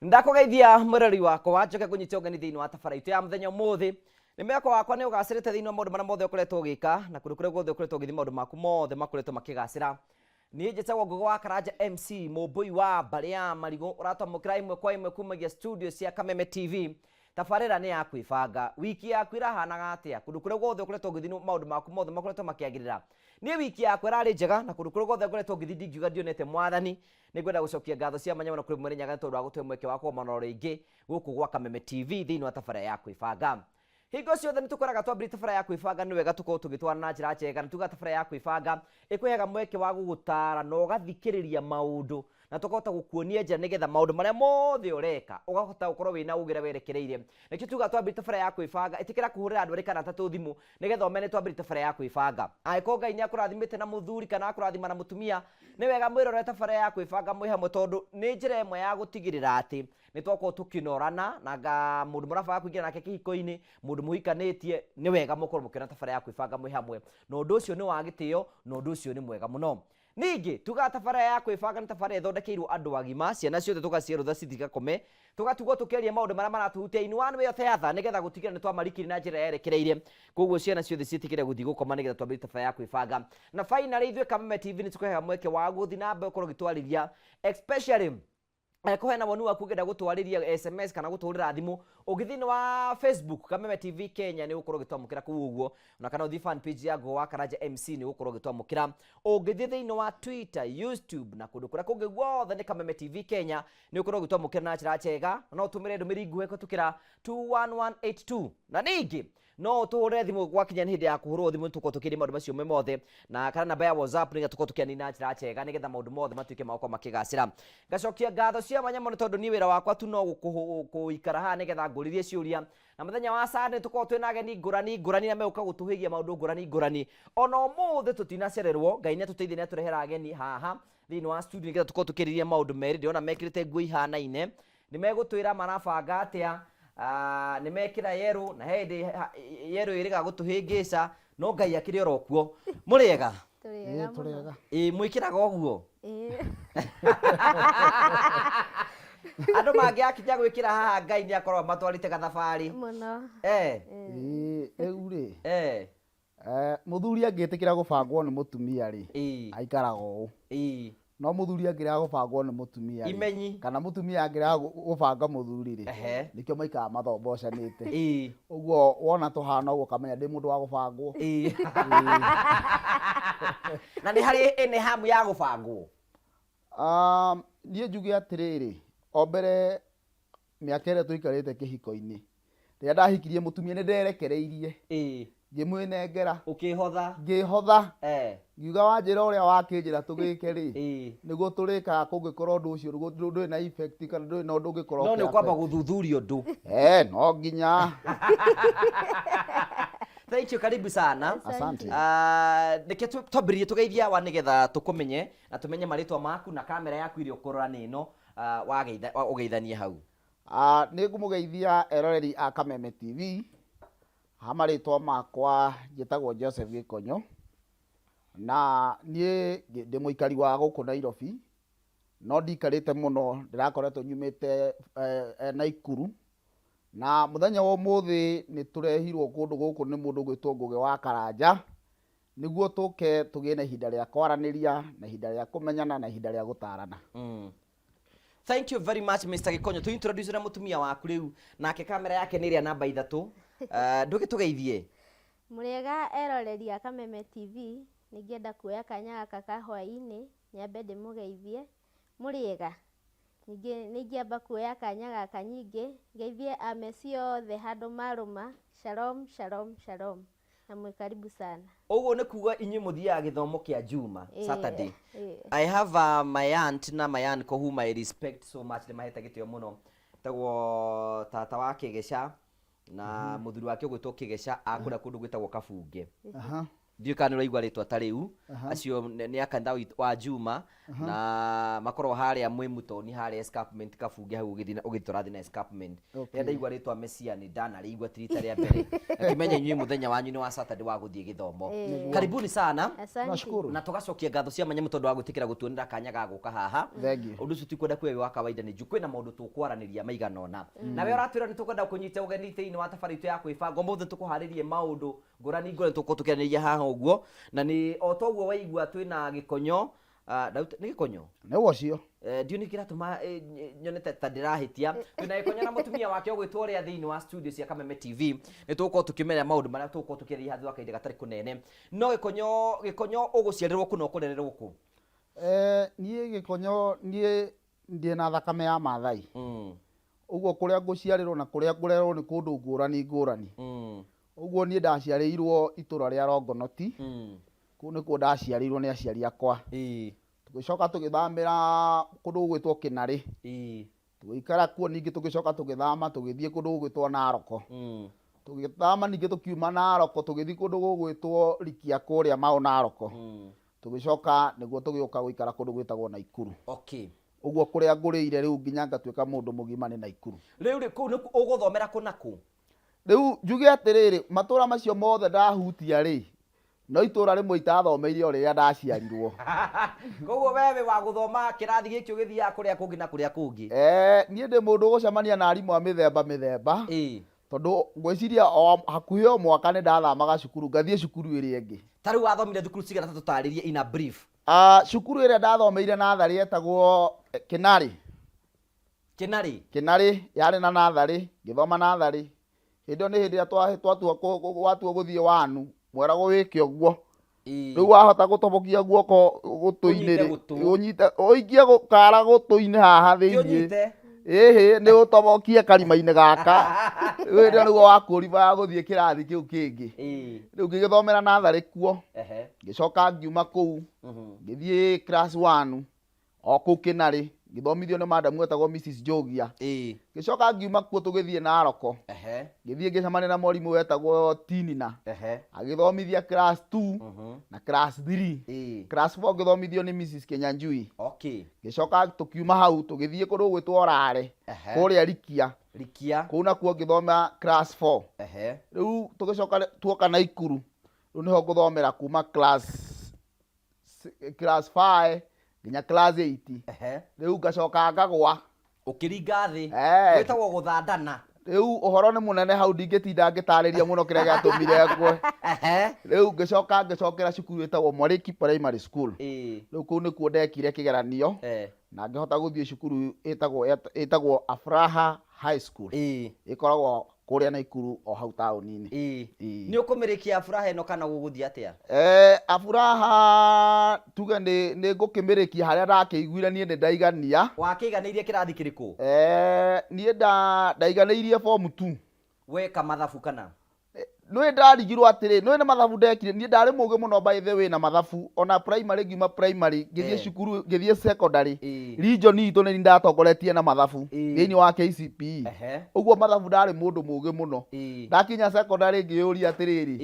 Ndakugeithia murori wakwa wajoke kunyita ugeni thiini wa tabaraitu ya muthenya umuthi ni meko wakwa ni ugacirite thiini wa maundu maria mothe ukoretwo ugika na kundu kuria guothe ukoretwo ugithi maundu maku mothe makoretwo makigacira ni njitagwo Ngugi wa Karanja MC Mumbui wa mbari ya marigo uratomukira imwe kwa imwe kumagia studio cia Kameme TV. Tabarira ni ya kwibanga wiki yaku irahanaga atia kundu kuria guothe ukoretwo ugithi maundu maku mothe makoretwo makiagirira ni wiki yaku irari njega na kundu kuria guothe ukoretwo ugithi ndingiuga ndionete mwathani ni ngwenda gucokia ngatho cia manyama na kuri mwere nyaga tondu wa gutwe mweke wa kuomana oro ringi guku gwa Kameme TV thiini wa tabarira ya kwibanga. Hingo ciothe nitukoraga twambiri tabarira ya kwibanga ni wega tukorwo tugitwara na njira njega na tuga tabarira ya kwibanga ikwihaga mweke wa gugutara na ugathikiriria maundu na tukahota gukuonia njira nigetha maundu maria mothe ureka ugahota gukorwo wina ugira werekereire nikio tuga twambiri tabarira ya kwibanga itikira kuhurira andu ari kana tatu thimu nigetha umene twambiri tabarira ya kwibanga aiko Ngai ni akurathimite na muthuri kana akurathima na mutumia ni wega mwirore tabarira ya kwibanga mwi hamwe tondu ni njira imwe ya gutigirira ati ni twako tukinorana na mundu murabaga kuingira nake kihiko-ini mundu muhikanitie ni wega mukorwo mukina tabarira ya kwibanga mwi hamwe na undu ucio ni wa gitio na undu ucio ni mwega muno. Ningi tuga tabarira ya kwibanga ni tabarira ithondekeirwo andu agima ciana ciothe tugacierutha citigakome tugatugwo tukeria maundu maria maratuhutia in one way or the other nigetha gutigira ni twamarikiri na njira yerekereire koguo ciana ciothe citikire guthii gukoma nigetha twambire tabarira ya kwibanga na finally ithwe Kameme TV ni tukuheaga mweke wa guthi na mbe ukorwo gitwarithia especially kuhena wonu waku ugenda gutwariria SMS kana guturira thimu ugithini wa Facebook Kameme TV Kenya ni ukorwo gitwamukira ku uguo na kana uthi fan page ya Ngugi wa Karanja MC ni ukorwo gitwamukira ugithi thiini wa Twitter, YouTube na kundu kuria kungi guothe ni Kameme TV Kenya ni ukorwo gitwamukira na njira njega no utumire ndumiri nguhe kutukira 21182 na ningi no tuhure thimu gwakinya ni hindi ya kuhurwo thimu tuko tukiri maundu macio mothe na kana namba ya WhatsApp ni tuko tukiani na njira njega nigetha maundu mothe matuike mako makigacira ngacokia ngatho cia manyamo ni tondu ni wira wakwa tu no guikara ha nigetha nguririe ciuria na muthenya wa Sunday tuko twina ageni ngurani na meuka gutuhigia maundu ngurani ona umuthi tutinacererwo Ngai ni atuteithie ni aturehera ageni haha thiini wa studio nigetha tuko tukiririe maundu meri ndiona mekirite nguo ihanaine ni megutwira marabanga atia ni mekira yero na hindi yero iriga gutuhingica no Ngai akiri orokuo muriega Turiega. Mwikiraga oguo andu mangiakinya gwikira haha Ngai ni akorwo matwarite gathabari muno Eure muthuri angitikira gubangwo ni mutumia ri aikaraga uu no muthuri angira gubangwo ni mutumia imenyi kana mutumia angira gubanga muthuri ri nikio maikaga mathombocanite uguo wona tuhana uguo kamenya ndi mundu wa gubangwo na ni hari ene hamu ya gubangwo nie njuge atiriri ombere miaka ire tuikarite kihiko-ini ria ndahikirie mutumia ni nderekereirie ngimwinengera ukihotha ngihotha ngiuga wanjira uria wakinjira tugike ri niguo turikaga kungikorwo ndu ucio ndui na effect kana ndui na undu ungikorwo no ni kwamba guthuthuria undu no nginya Thank you, karibu sana. Asante. Nike twambirie tugeithia wa nigetha tukumenye na tumenye maritwa maku na kamera yaku iri ukorora nino ugeithanie hau. Ni ngumugeithia eroreri a Kameme TV. Hamaritwa makwa njitagwo Joseph Gikonyo na nie ndi muikari wa guku Nairobi no ndikarite muno ndirakoretwo nyumite Naikuru na muthenya wa umuthi ni turehirwo kundu guku ni mundu gwitwo Ngugi wa Karanja niguo tuke tugie na ihinda ria kwaraniria na ihinda ria kumenyana na ihinda ria gutarana. Thank you very much Mr. Gikonyo. Tu introduce na mutumia waku riu nake kamera yake ni ria namba 3 ndugi tugeithie muriega eroreri a Kameme TV ningienda kuoya kanya gaka ka hwaini nyambe ndimugeithie muriega ningiamba kuoya kanya gaka nyingi ngeithie amesi othe handu maruma shalom shalom shalom na mwikaribu sana uguo ni kuga inyi muthiaga githomo kia Juma Saturday. I have my aunt na my uncle whom I respect so much ni maheta gitio muno tagwo tata wake Gesha na muthuri wake gwitwo Kigesha akura kundu gwitagwo Kabunge ndiũ kana nĩ ũraigua rĩtwa ta rĩu acio nĩ akanitha wa Juma na makorwo harĩa Mwĩmutoni harĩa escarpment kabunge hau ũgĩthiĩ tũrathiĩ na escarpment rĩrĩa ndaigua rĩtwa Messiani ndanarĩigua ti rita rĩa mbere akĩmenya inyuĩ mũthenya wanyu nĩ wa Saturday wa gũthiĩ gĩthomo karibuni sana Nashukuru. na tũgacokia ngatho cia manyamũ tondũ wa gwĩtĩkĩra gũtuonera kanya ga gũka haha ũndũ ũcio tikwenda kwĩwe wa kawaida nĩ njũĩ kwĩna maũndũ tũkwaranĩria maigana ũna nawe ũratwĩra nĩ tũkwenda kũnyita ũgeni thĩinĩ wa tabarĩra itũ ya kwĩbanga ũmũthĩ tũkũharĩrie maũndũ ngũrani tũkorwo tũkĩaranĩria haha ũguo na nĩ o ta ũguo waigua twĩna gĩkonyo nĩ gĩkonyo nĩ wocio ndiũ nĩ kĩratũma nyonete ta ndĩrahĩtia twĩna gĩkonyo na mũtumia wake ũgwĩtwo ũrĩa thĩinĩ wa studio cia Kameme TV nĩ tũgũkorwo tũkĩmenya maũndũ marĩa tũgũkorwo tũkĩarĩria handũ akainda gatarĩ kũnene no gĩkonyo ũgũciarĩrwo kũ na ũkũrererwo kũ niĩ gĩkonyo niĩ ndĩ na thakame ya Maathai ũguo kũrĩa ngũciarĩrwo na kũrĩa ngũrerwo nĩ kũndũ ngũrani ũguo niĩ ndaciarĩirwo itũra rĩa Rongonoti kũu nĩkuo ndaciarĩirwo nĩ aciari akwa tũgĩcoka tũgĩthamĩra kũndũ gũgwĩtwo Kĩnarĩ tũgĩikara kuo ningĩ tũgĩcoka tũgĩthama tũgĩthiĩ kũndũ gũgwĩtwo Naroko tũgĩthama ningĩ tũkiuma Naroko tũgĩthiĩ kũndũ gũgwĩtwo Rikia kũrĩa Mau Naroko tũgĩcoka nĩguo tũgĩũka gũikara kũndũ gwĩtagwo Naikuru ũguo kũrĩa ngũrĩire rĩu nginya ngatuĩka mũndũ mũgima nĩ Naikuru rĩu kũu nĩ ũgũthomera kũ na kũ rĩu njuge atĩrĩrĩ matũra macio mothe ndahutia rĩ no itũra rĩmwe itathomeire o rĩrĩa ndaciarirwo koguo wewe wa gũthoma kĩrathi gĩkĩ ũgĩthiaga kũrĩa kũngĩ na kũrĩa kũngĩ niĩ ndĩ mũndũ ũgũcemania na arimũ a mĩthemba tondũ ngwĩciria o hakuhĩ o mwaka nĩ ndathamaga cukuru ngathiĩ cukuru ĩrĩa ĩngĩ ta rĩu wathomire thukuru cigana ta tũtarĩrie in a brief cukuru ĩrĩa ndathomeire natharĩ etagwo Kĩnarĩ yarĩ na natharĩ ngĩthoma natharĩ hĩndĩ ĩyo nĩ hĩndĩ ĩrĩa watua gũthiĩ wanu mweragwo wĩke ũguo rĩu wahota gũtobokia guoko gũtũ-inĩ ũikie gũkara gũtũ-inĩ haha thĩinĩ nĩ ũtobokie karima-inĩ gaka rĩu hĩndĩ ĩyo nĩguo wakũriba gũthiĩ kĩrathi kĩu kĩngĩ rĩu ngĩgĩthomera natharĩ kuo ngĩcoka ngiuma kũu ngĩthiĩ class 1 o kũu Kĩnarĩ ngĩthomithio nĩ madam wetagwo Mrs Jogia ngĩcoka ngiuma kuo tũgĩthiĩ Naroko ngĩthiĩ ngĩcemania na mwarimũ wetagwo Tinina agĩthomithia class 2 na class 3 class 4 ngĩthomithio nĩ Mrs Kenyanjui ngĩcoka tũkiuma hau tũgĩthiĩ kũndũ gwĩtwo Rare kũrĩa Rikia kũu nakuo ngĩthoma class 4 rĩu tũgĩcoka tuoka Naikuru rĩu nĩho ngũthomera kuma class 5 nginya class 8 rĩu ngacoka ngagwa ũkĩringa thĩ gwĩtagwo gũthandana rĩu ũhoro nĩ mũnene hau ndingĩtinda ngĩtarĩria mũno kĩrĩa gĩatũmire ngwe rĩu ngĩcokera cukuru ĩtagwo Mwarĩki Primary School rĩu kũu nĩkuo ndekire kĩgeranio na ngĩhota gũthiĩ cukuru ĩtagwo Afraha High School ĩkoragwo kũrĩa Naikuru o hau taũni-inĩ nĩ ũkũmĩrĩkia Afraha ĩno kana gũgũthiĩ atĩa Afraha tuge nĩ ngũkĩmĩrĩkia harĩa ndakĩiguire niĩ nĩ ndaigania wakĩiganĩirie kĩrathi kĩrĩkũ niĩ ndaiganĩirie form 2 weka mathabu kana nĩ ndarigirwo atĩrĩ nĩ mathabu ndekire niĩ ndarĩ mũgĩ mũno by the way na mathabu ona primary ngiuma primary ngĩthiĩ cukuru ngĩthiĩ secondary region itũ nĩ ndatongoretie na mathabu thĩinĩ wa KCPE ũguo mathabu ndarĩ mũndũ mũgĩ mũno ndakinya secondary ngĩyũria atĩrĩrĩ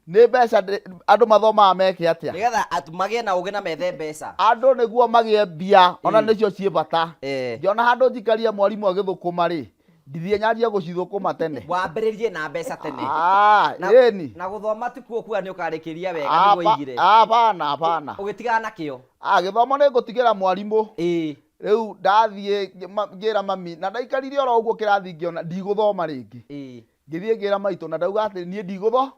nĩ mbeca andũ mathomaga meke atĩa nĩgetha magĩe na ũgĩ na methe mbeca andũ nĩguo magĩe mbia ona nĩcio ciĩ bata ngĩona handũ njikaria mwarimũ agĩthũkũma rĩ ndithie nyanjia gũcithũkũma tene wambĩrĩrie na mbeca tene na gũthoma ti kuo kuga nĩ ũkarĩkĩria wega nĩguo igire hapana ũgĩtigana nakĩo gĩthomo nĩ ngũtigĩra mwarimũ rĩu ndathiĩ ngĩra mami na ndaikarire oro ũguo kĩrathi ngĩona ndigũthoma rĩngĩ ngĩthiĩ ngĩra maitũ na ndauga atĩ niĩ ndigũtho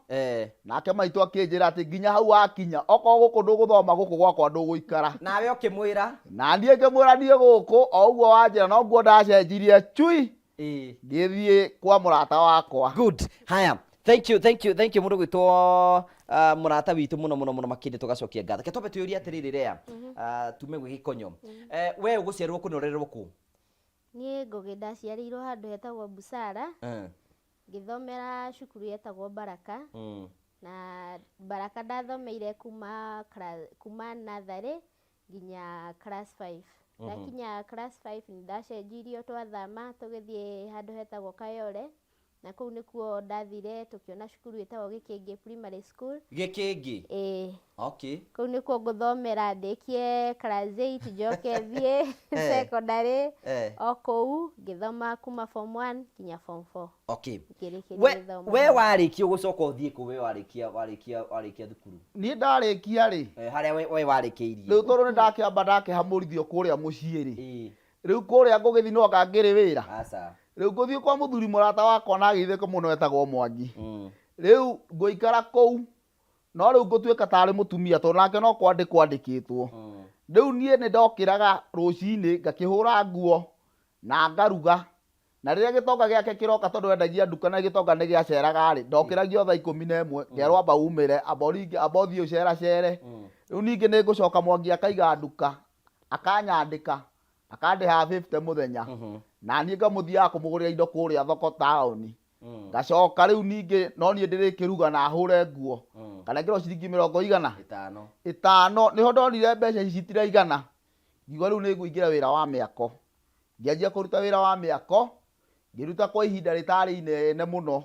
nake maitũ akĩnjĩra atĩ nginya hau wakinya okorwo gũkũ ndũgũthoma gũkũ gwakwa ndũgũikara nawe ũkĩmwĩra na niĩ ngĩmwĩra niĩ gũkũ o ũguo wanjĩra noguo ndacenjirie chui ngĩthiĩ kwa mũrata wakwa good haya thank you mũndũ gwĩtwo mũrata witũ mũno makĩndĩ tũgacokia ngatho ke twambe twĩũria atĩrĩrĩ Rea tume gwĩ Gĩkonyo we ũgũciarĩrwo kũ na ũrererwo kũ niĩ ngũgĩ ndaciarĩirwo handũ hetagwo Busara ngĩthomera cukuru yetagwo Baraka na Baraka ndathomeire kuma natharĩ nginya class 5 ndakinya class 5 nĩ ndacenjirio twathama tũgĩthiĩ handũ hetagwo Kayole na kuu nikuo ndathire tukiona cukuru itagwo Gĩkĩngĩ Primary School. Gĩkĩngĩ? Okay. Kuu nikuo ngũthomera ndĩkie class 8 njoke thiĩ secondary. O kuu ngĩthoma kuma form 1 nginya form 4. Okay. We warĩkia gũcoka ũthiĩ kũ we warĩkia thukuru? Niĩ ndarĩkia rĩ. Harĩa we warĩkĩirie? Rĩu tondũ nĩndakĩamba ndakĩhamũrithio kũrĩa mũciĩ rĩ. Rĩu kũrĩa ngũgĩthiĩ no ngangĩrĩ wĩra. Aca. Rĩu ngũthiĩ kwa mũthuri mũrata wakwa na agĩithĩka mũno etagwo Mwangi. Rĩu ngũikara kũu no rĩu ngũtuĩka tarĩ mũtumia tondũ nake no kwandĩkwo andĩkĩtwo. Rĩu niĩ nĩndokĩraga rũcinĩ ngakĩhũra nguo na ngaruga. Na rĩrĩa gĩtonga gĩake kĩroka tondũ endagia nduka na gĩtonga nĩgĩaceraga rĩ, ndokĩragio thaa 11 ngerwo amba umĩre amba ũthiĩ ũceracere. Rĩu ningĩ nĩngũcoka Mwangi akaiga nduka akanyandĩka akandĩha 50 mũthenya na niĩ ngamũthiaga kũmũgũrĩra indo kũrĩa thoko taũni. Ngacoka rĩu ningĩ no niĩ ndĩrĩkĩruga na hũre nguo kana ngĩrwo ciringi 50 5 nĩho ndonire mbeca ici citiraigana. Ngiuga rĩu nĩngũingĩra wĩra wa mĩako. Ngĩanjia kũruta wĩra wa mĩako ngĩruta kwa ihinda rĩtarĩ inene mũno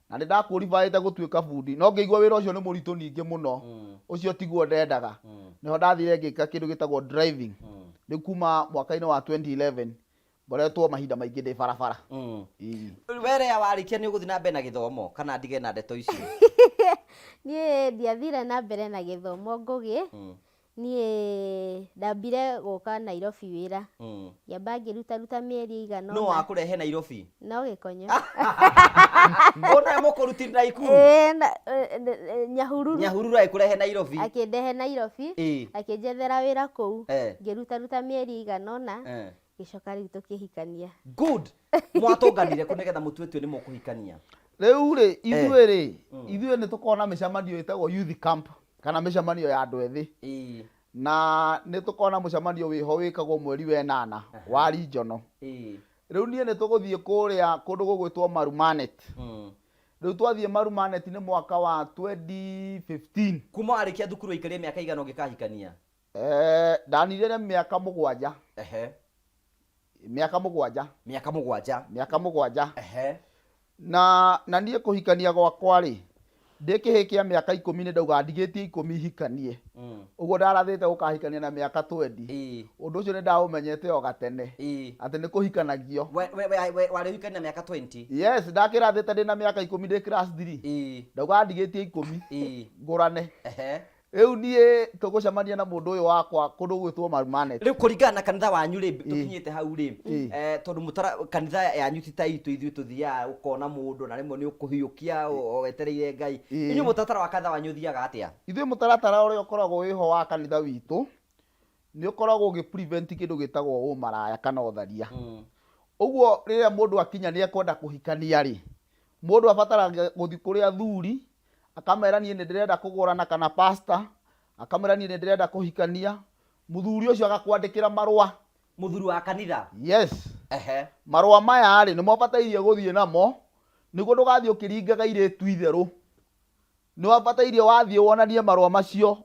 na nĩndakũribaĩte gũtuĩka bundi no ngĩigua wĩra ũcio nĩ mũritũ ningĩ mũno. Ũcio tiguo ndendaga. Nĩho ndathire ngĩka kĩndũ gĩtagwo driving. Rĩu kuma mwaka-inĩ wa 2011 ngoretwo mahinda maingĩ ndĩ barabara. We rĩrĩa warĩkia nĩ ũgũthiĩ na mbere na gĩthomo kana ndige na ndeto icio? Niĩ ndiathire na mbere na gĩthomo ngũgĩ. Niĩ ndambire gũka Nairobi wĩra. Ngĩamba ngĩruta mĩeri igana. No wakũrehe Nairobi? No Gĩkonyo. Ona mũkũrutire Naikuru? Nyahururu. Nyahururu akũrehe Nairobi? Akĩndehe Nairobi. Akĩnjethera wĩra kũu. Ngĩruta mĩeri igana ũna. Gĩcoka rĩu tũkĩhikania. Good. Mwatũnganire kũ nĩgetha mũtuĩtue nĩ mũkũhikania? Rĩu rĩ ithuĩ nĩtũkoragwo na mĩcemanio ĩtagwo youth camp kana mĩcemanio ya andũ ethĩ. Na nĩtũkoragwo na mũcemanio wĩho wĩkagwo mweri wa 8 wa regional. Rĩu niĩ nĩtũgũthiĩ kũrĩa kũndũ gũgwĩtwo Marumanet. Rĩu twathiĩ Marumanet nĩ mwaka wa 2015. Kuma warĩkia thukuru ũikarie mĩaka igana ũngĩkahikania? Ndanire mĩaka 7. Mĩaka 7. Mĩaka 7. Na niĩ kũhikania gwakwa rĩ ndĩkĩhĩkia mĩaka 10 nĩndauga ndigĩtie 10 hikanie. Ũguo ndarathĩte gũkahikania na mĩaka 20. Ũndũ ũcio nĩndaũmenyete o gatene atĩ nĩ kũhikanagio. Warĩ hikania na mĩaka 20? Yes, ndakĩrathĩte ndĩ na mĩaka 10 ndĩ class 3. Ndauga ndigĩtie 10 ngũrane. Rĩu niĩ tũgũcemania na mũndũ ũyũ wakwa kũndũ gwĩtwo Marumanet. Rĩu kũringana na kanitha wanyu rĩ tũkinyĩte hau rĩ tondũ kanitha yanyu ti ta itũ ithuĩ tũthiaga ũkona mũndũ na rĩmwe nĩ ũkũhiũkia wetereire Ngai. Inyuĩ mũtaratara wa kanitha wanyu ũthiaga atĩa? Ithuĩ mũtaratara ũrĩa ũkoragwo wĩho wa kanitha witũ nĩ ũkoragwo ũgĩ-prevent kĩndũ gĩtagwo ũmaraya kana ũtharia. Ũguo rĩrĩa mũndũ akinya nĩ ekwenda kũhikania rĩ mũndũ abataraga gũthiĩ kũrĩ athuri akamera niĩ nĩndĩrenda kũgũrana kana pastor akamera niĩ nĩndĩrenda kũhikania. Mũthuri ũcio agakwandĩkĩra marũa. Mũthuri wa kanitha? Yes. Marũa maya rĩ nĩmo ũbatairie gũthiĩ namo nĩguo ndũgathiĩ ũkĩringaga airĩtu itherũ. Nĩwabatairie wathiĩ wonanie marũa macio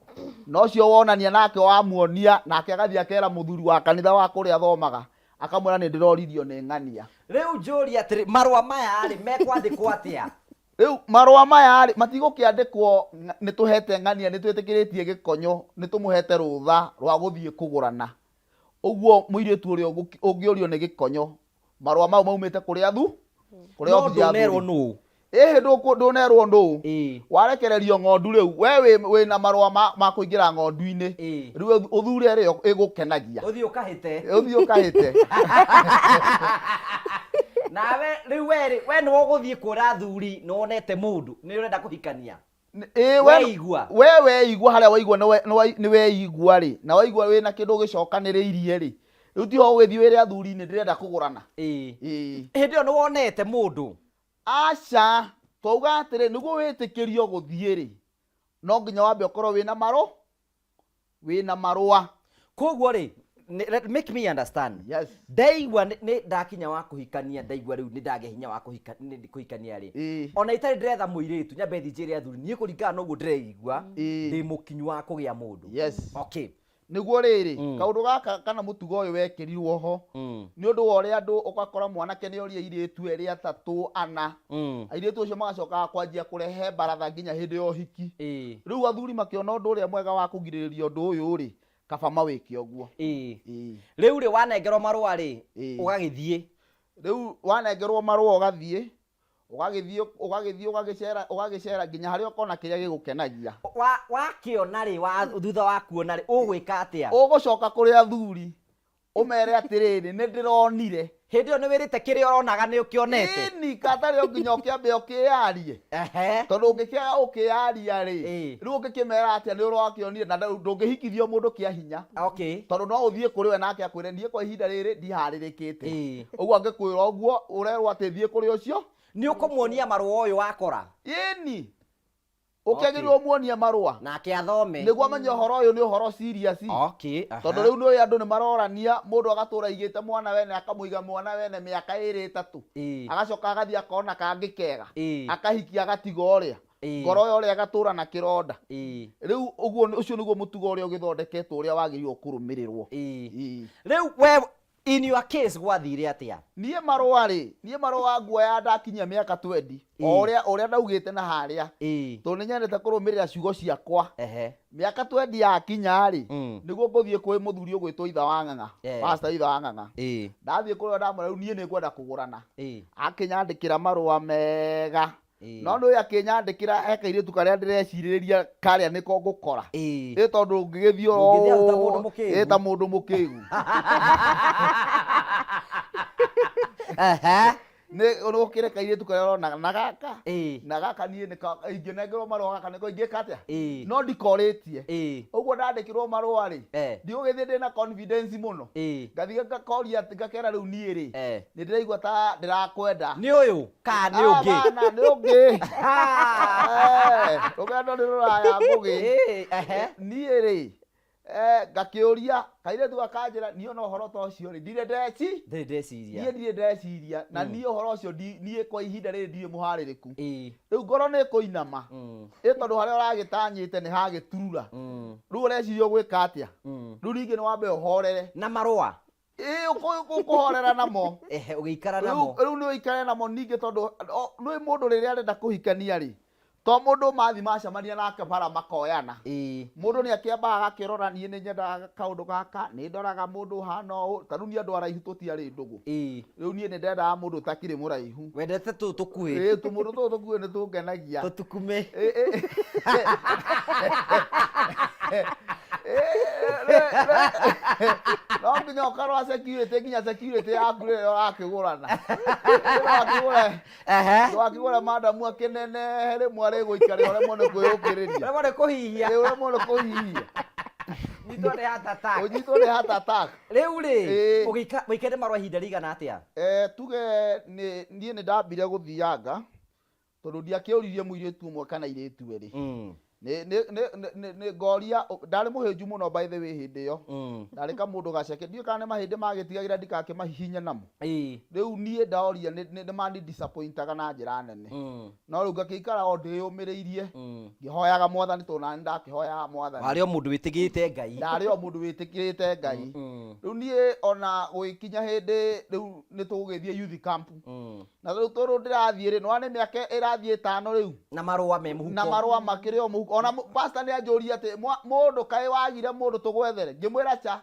na ũcio wonania nake wamuonia nake agathiĩ akera mũthuri wa kanitha wa kũrĩa athomaga akamwĩra nĩndĩroririo nĩ ng'ania. Rĩu njũria atĩrĩ marũa maya rĩ mekwandĩkwo atĩa? Rĩu marũa maya rĩ matigũkĩandĩkwo nĩtũhete ng'ania nĩtwĩtĩkĩrĩtie Gĩkonyo nĩtũmũhete rũtha rwa gũthiĩ kũgũrana. Ũguo mũirĩtu ũrĩa ũngĩũrio nĩ Gĩkonyo marũa mau maumĩte kũrĩa kũrĩa obici ya nũ? Ndũnerwo nũ. Warekererio ng'ondu rĩu we wĩna marũa ma kũingĩra ng'ondu-inĩ rĩu ũthure rĩo ĩgũkenagia. Ũthiĩ ũkahĩte. Nawe rĩu we nĩ ũgũthiĩ kũra athuri na wonete mũndũ nĩ ũrenda kũhikania? We weigua harĩa waigua nĩ weigua rĩ na waigua wĩna kĩndũ gĩcokanĩrĩirie rĩ rĩu tiho ũgĩthiĩ wĩre athuri-inĩ ndĩrenda kũgũrana. Hĩndĩ ĩyo nĩ wonete mũndũ? Aca twauga atĩrĩ nĩguo wĩtĩkĩrio gũthiĩ rĩ no nginya wambe ũkorwo wĩna marũa. Koguo rĩ make me understand. Yes. Ndaigua nĩ ndakinya wa kũhikania ndaigua rĩu nĩ ndagĩa hinya wa kũhikania rĩ ona itarĩ ndĩretha mũirĩtu nyambe thĩnjĩre athuri niĩ kũringana na ũguo ndĩreigua ndĩ mũkinyu wa kũgĩa mũndũ. Yes. Okay. niguo riri kaundu gaka kana mutugo uyu wekirirwo ho ni undu wa uria andu ukakora mwanake ni oria iritu eri atatu ana iritu ucio magacoka kwanjia kurehe baratha nginya hindi ya uhiki riu athuri makiona undu uria mwega wa kugiririria undu uyu ri kaba mawike uguo riu ri wanengerwo marua ri ugagithie riu wanengerwo marua ugathie ugagicera nginya haria ukona kiria gigukenagia wakiona ri thutha wa kuona ri ugwika atia ugucoka kuri athuri umere atiriri ni ndironire hindi yo ni wirite kiria uronaga ni ukionete ni katari nginya ukiambe ukiarie tondu ungikiaga ukiaria ri riu ungikimera atia ni urakionire na ndungihikithio mundu kia hinya tondu no uthie kuri we nake akwire ndie kwa ihinda riri ndiharirikite uguo angikwira uguo urerwo ati thie kuri ucio ni ukumuonia marua uyu wakora ini ukiagirwo muonia marua nake athome niguo amenye uhoro uyu ni uhoro serious tondu riu ni andu ni marorania mundu agatura igite mwana wene akamuiga mwana wene miaka 2-3 agacoka agathia akona kangi kega akahikia agatiga uria ngoro yo uria agatura na kironda riu uguo ucio niguo mutugo uria ugithondeketwo uria wagirirwo kurumirirwo riu we in your case gwathire atia nie marua nguoya ndakinyia miaka 20 uria ndaugite na haria to ni nyendete kurumirira ciugo ciakwa miaka 20 yakinya ri niguo nguthie kwi muthuri ugwitwo itha wa ng'ang'a pastor itha wa ng'ang'a ndathie kuri ndamura riu nie ni ngwenda kugurana akinyandikira marua mega no ndu yakinyandikira heka iritu karia ndirecirirĩria karia niko ngukora tondu ngigithio ta mundu mukigu ni ukire kairitu karia rona na gaka nie ingĩnengerwo marũa gaka niko ingĩka atia no ndikorĩtie ũguo ndandĩkĩrwo marũa rĩ ndigũgĩthiĩ ndĩna confidence mũno ngathiĩ ngakoria ngakera rĩu niĩ rĩ nĩ ndĩraigua ta ndĩrakwenda nĩ ũyũ ka nĩ ũngĩ nĩ ũngĩ rũgendo nĩ rũraya ngũgĩ niĩ rĩ ngakiuria kairetu akanjira niyo no horo to cio ri ndire ndeciria na niyo horo ucio nie kwa ihinda riri ndire muhaririku riu ngoro ni kuinama tondu haria uragitanyite ni hagiturura riu ureciria gwika atia riu ringi ni wambe uhorere na marua ukuhorera namo ugiikara namo riu ni uikare namo ningi tondu ni mundu riria arenda kuhikania ri to mundu mathi macamania nake bara makoyana mundu ni akiambaga agakirora nie ni nyendaga kaundu gaka ni ndoraga mundu hana u tanu ni andu araihu tutiari ndugu riu nie ni ndendaga mundu takiri muraihu wendete tu tukui mundu tu tukui ni tungenagia tutukume no nginya ukarwa security yaku rĩrĩa ũrakĩgũrana wakĩgũra madamu akĩnene rĩmwe arĩgũikara ũremwo nĩ kwĩyũkĩrĩria ũremwo nĩ kũhihia ũnyitwo nĩ heart attack rĩu rĩ ũgĩikare marũa ihinda rĩigana atĩa tuge niĩ nĩ ndambire gũthianga tondũ ndiakĩũririe mũirĩtu ũmwe kana irĩtu erĩ nĩ ngoria ndarĩ mũhĩnju mũno by the way hĩndĩ ĩyo ndarĩ kamũndũ gaceke ndiũ kana nĩ mahĩndĩ magĩtigagĩra ndikakĩmahihinya namo rĩu niĩ ndaoria nĩ mani disappointaga na njĩra nene no rĩu ngakĩikara o ndĩyũmĩrĩirie ngĩhoyaga mwathani tondũ nani ndakĩhoyaga mwathani warĩ o mũndũ wĩtĩkĩrĩte Ngai ndarĩ o mũndũ wĩtĩkĩrĩte Ngai rĩu niĩ ona gũgĩkinya hĩndĩ rĩu nĩ tũgũgĩthiĩ youth camp na rĩu tũrũ ndĩrathiĩ rĩ nĩwa nĩ mĩaka ĩrathiĩ 5 rĩu na marũa me mũhuko na marũa makĩrĩ o mũhuko ona pastor nĩ anjũria atĩ mũndũ kaĩ wagire mũndũ tũgwethere ngĩmwĩra cha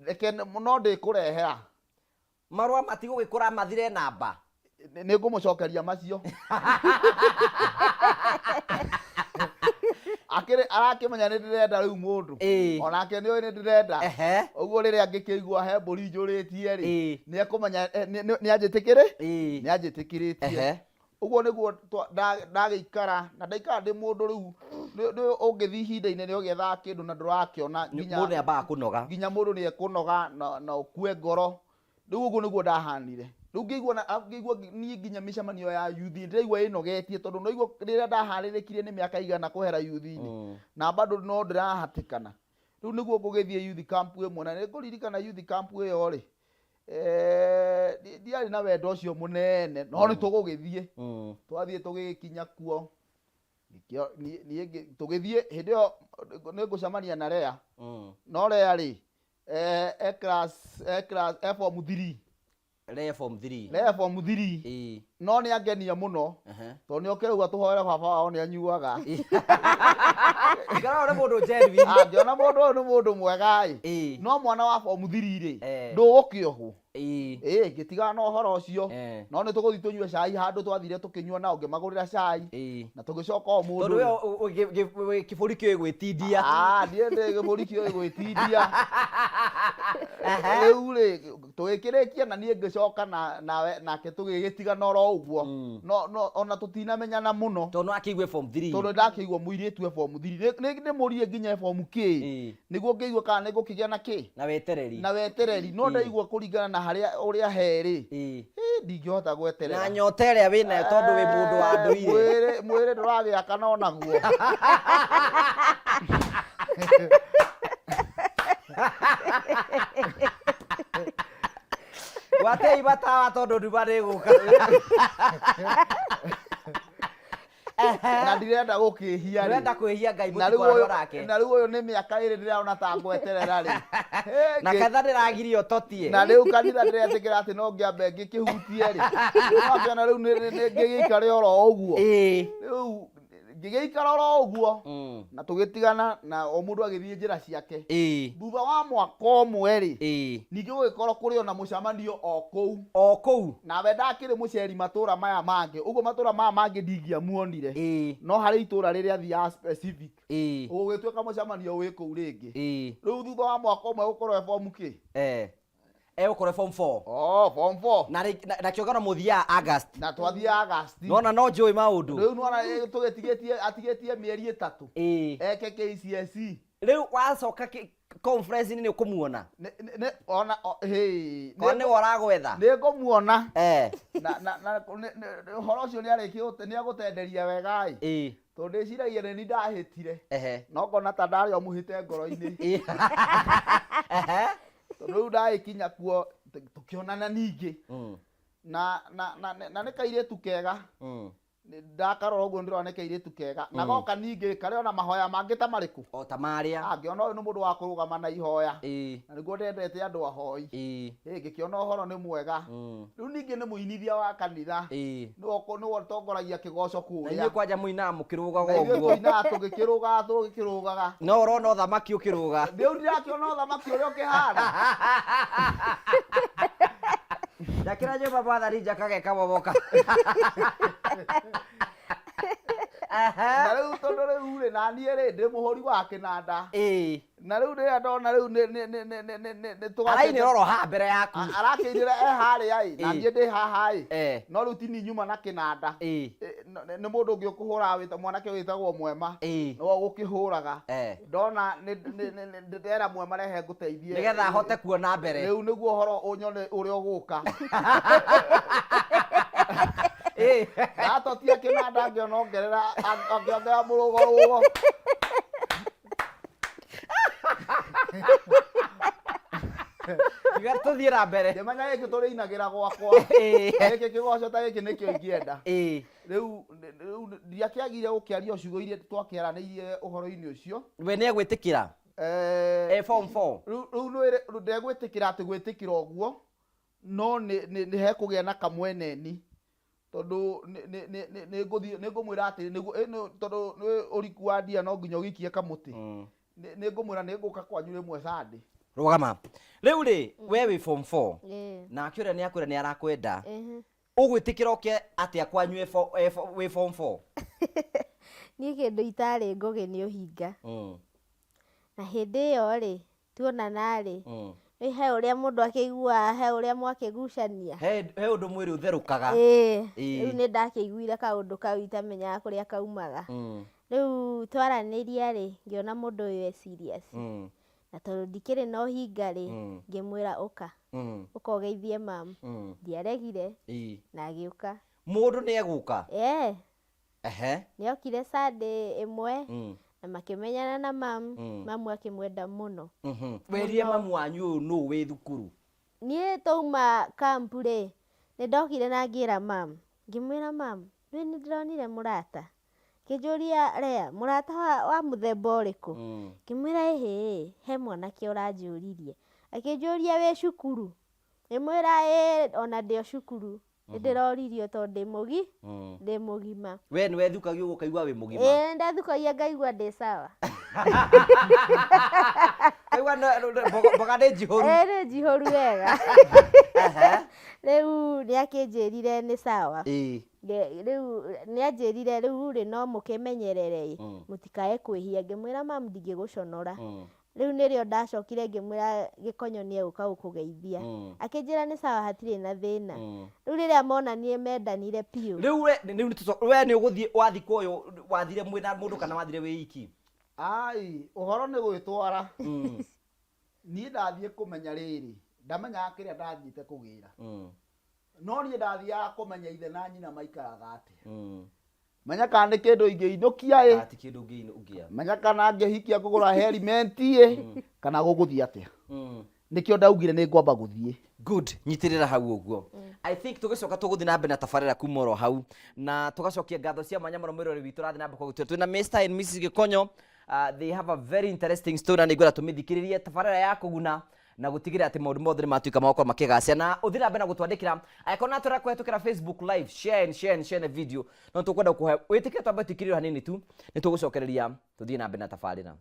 reke no ndĩkũrehera marũa matigũgĩkũra mathire namba nĩ ngũmũcokeria macio arakĩmenya nĩ ndĩrenda rĩu mũndũ onake nĩoĩ nĩ ndĩrenda ũguo rĩrĩa ngĩkĩigua he mbũri njũrĩtie rĩ nĩ ekũmenya nĩ anjĩtĩkĩrĩtie uguo niguo ndagĩikara na ndaikara ndĩ mũndũ rĩu ũngĩthiĩ ihinda-inĩ nĩ ũgĩethaga kĩndũ na ndũrakĩona nginya mũndũ nĩ ekũnoga na ũkue ngoro rĩu ũguo nĩguo ndahanire rĩu ngĩigua niĩ nginya mĩcemanio ya yuthi ndĩraigua ĩnogetie tondũ noigua rĩrĩa ndaharĩrĩkirie nĩ mĩaka igana kũhera yuthi-inĩ na bado no ndĩrahatĩkana rĩu nĩguo ngũgĩthiĩ youth camp ĩmwe na nĩ ngũririkana youth camp ĩyo rĩ ndiarĩ na wendo ũcio mũnene no nĩ tũgũgĩthiĩ twathiĩ tũgĩkinya kuo niĩ tũgĩthiĩ hĩndĩ ĩyo nĩ ngũcemania na Lea no Lea rĩ form 3 Lea form 3 Lea form 3 no nĩ angenia mũno tondũ nĩ okĩrauga tũhoere baba wao nĩ anyuaga ngara mũndũ njerwi ngĩona mũndũ ũyũ nĩ mũndũ mwega no mwana wa form 3 rĩ ndũgũkĩohwo ngĩtigana na ũhoro ũcio no nĩ tũgũthiĩ tũnyue cai handũ twathire tũkĩnyua nao ngĩmagũrĩra cai na tũgĩcoka o mũndũ tondũ kĩbũri kĩoĩ gwĩtindia niĩ ndĩ gĩbũri kĩoĩ gwĩtindia rĩu rĩ tũgĩkĩrĩkia na niĩ ngĩcoka nake tũgĩgĩtigana oro ũguo ona tũtinamenyana mũno tondũ akĩigue form 3 tondũ ndakĩigua mũirĩtu form 3 nĩ mũrie nginya form K nĩguo ngĩigua kana nĩ ngũkĩgĩa na kĩ na wetereri no ndaigua kũringana na harĩa ũrĩa herĩ ndingĩhota gweterera na nyota ĩrĩa wĩnayo tondũ wĩ mũndũ wa ndũire mwĩrĩ ndũragĩakana onaguo watei batawa tondũ nduma nĩgũka na ndirenda gũkĩhia ndĩrenda kwĩhia Ngai mũtikora rake na rĩu ũyũ nĩ mĩaka ĩrĩ ndĩrona ta ngweterera rĩ na kanitha ndĩragirio totie na rĩu kanitha ndĩretĩkĩra atĩ no ngĩambe ngĩkĩhutie rĩ wakĩona rĩu nĩ ngĩgĩikare oro ũguo rĩu ngĩgĩikara oro ũguo na tũgĩtigana na o mũndũ agĩthiĩ njĩra ciake thutha wa mwaka ũmwe rĩ ningĩ gũgĩkorwo kũrĩ ona mũcemanio o kũu nawe ndakĩrĩ mũceri matũra maya mangĩ ũguo matũra maya mangĩ ndingĩamuonire no harĩ itũra rĩrĩa thiaga specific ũgũgĩtuĩka mũcemanio wĩ kũu rĩngĩ rĩu thutha wa mwaka ũmwe gũkorwo form kĩ egũkorwo form 4 form 4 na kĩongano mũthiaga August na twathiaga August nona no njũĩ maũndũ rĩu nona atigĩtie mĩeri 3 eke KCSE rĩu wacoka conference nĩ ũkũmuona ona kwa nĩ waragwetha nĩ ngũmuona na ũhoro ũcio nĩ agũtenderia wega tondũ ndĩciragia nĩ niĩ ndahĩtire no ngona ta ndarĩ o mũhĩte ngoro-inĩ rĩu ndagĩkinya kuo tũkĩonana ningĩ na nĩ kairĩtu kega ndakarora ũguo ndĩrona nĩ kairĩtu kega na goka ningĩ karĩ ona mahoya mangĩ ta marĩkũ o ta marĩa ngĩona ũyũ nĩ mũndũ wa kũrũgama na ihoya na nĩguo ndendete andũ ahoi ngĩkĩona ũhoro nĩ mwega rĩu ningĩ nĩ mũinithia wa kanitha nĩwe tongoragia kĩgoco kũrĩa inyuĩ kwanja mũinaga mũkĩrũgaga ũguo tũgĩkĩrũgaga no ũrona ũthamaki ũkĩrũga rĩu ndirakĩona ũthamaki ũrĩa ũkĩhana ndakĩra nyũmba mwathani njakageka boboka na rĩu tondũ rĩu rĩ na niĩ rĩ ndĩ mũhũri wa kĩnanda na rĩu rĩrĩa ndona rĩu arainĩroro ha mbere yaku arakĩinĩra harĩa na niĩ ndĩ haha no rĩu tini nyuma na kĩnanda nĩ mũndũ ũngĩ ũkũhũraga mwanake wĩtagwo Mwema no gũkĩhũraga ndona ndĩrera Mwema rehe ngũteithie nĩgetha hote kuona mbere rĩu nĩguo ũhoro ũnyone ũrĩa ũgũka atotia kĩnanda ngĩonongerera akĩongerera mũrũgo rũgo tiga tũthiĩ na mbere ndĩmenya gĩkĩ tũrĩinagĩra gwakwa gĩkĩ kĩgoco ta gĩkĩ nĩkĩo ingĩenda rĩu ndiakĩagire gũkĩaria ciugo iria twakĩaranĩirie ũhoro-inĩ ũcio we nĩ egwĩtĩkĩra form 4 rĩu ndegwĩtĩkĩra atĩ gwĩtĩkĩra ũguo no nĩ hekũgĩa na kamweneni tondũ nĩ ngũmwĩra atĩ tondũ nĩ ũriku wa ndia no nginya ũgikie kamũtĩ nĩ ngũmwĩra nĩ ngũka kwanyu rĩmwe Sunday rũgama rĩu rĩ we wĩ form 4 na akĩũria nĩ akwĩra nĩ arakwenda ũgwĩtĩkĩra oke atĩa kwanyu wĩ form 4 niĩ kĩndũ itarĩ ngũgĩ nĩ ũhinga na hĩndĩ ĩyo rĩ tuonana rĩ he ũrĩa mũndũ akĩiguaga he ũrĩa mwakĩgucania he ũndũ mwĩrĩ ũtherũkaga rĩu nĩ ndakĩiguire kaũndũ kau itamenyaga kũrĩa kaumaga rĩu twaranĩria rĩ ngĩona mũndũ ũyũ e serious na tondũ ndikĩrĩ na ũhinga rĩ ngĩmwĩra ũka ũgeithie mam ndiaregire na agĩũka mũndũ nĩ egũka nĩokire Sunday ĩmwe na makĩmenyana na mamu akĩmwenda mũno werie mamu wanyu ũyũ nũũ wĩ thukuru niĩ tauma camp rĩ nĩ ndokire na ngĩra ngĩmwĩra mam nĩ ndĩronire mũrata Kijuria rea murata wa muthemba uriku kimwira he mwanake uranjuririe akijuria we cukuru imwira ona ndio cukuru ndiroririo to ndi mugima we ni wethukagio gukaigua wi mugima ndathukagia ngaigua ndi sawa kaigua boga ndi jihoru ni jihoru wega riu niakinjirire ni sawa riu nianjirire riu ri no mukimenyerere mutikae kwihia ngimwira mamu ndingiguconora riu nirio ndacokire ngimwira Gikonyo nie uka gukugeithia akinjira ni sawa hatire na thina riu riria monanie mendanire piu riu we ni uguthie wathiko uyu wathire mwina mundu kana wathire wiki ai uhoro ni gwitwara nie ndathie kumenya riri ndamenya kiria ndathiite kugira no nie ndathia kumenya ithe na nyina maikaraga atia menya kana kindu ingeinukia ati kindu ngiinukia menya kana ngehikia kugura helmet kana guguthia atia nikio ndaugire ni ngwamba guthie good nyitirira hau uguo I think tugicoka tuguthi na mbere na tafarira kumoro hau na tugacokia ngatho cia mwanya muno mwirori witu rathi na mbere kugutua twina Mr and Mrs Gikonyo they have a very interesting story na nigura tumithikiririe tafarira ya kuguna na gutigira ati maundu mothe matuika mako makigacia na uthira mbere na gutwandikira aikona tura kwetukira Facebook live share video no tukwenda kuhe witikire twambe tikiriro hanini tu ni tugucokereria tuthie na mbere na tafarira.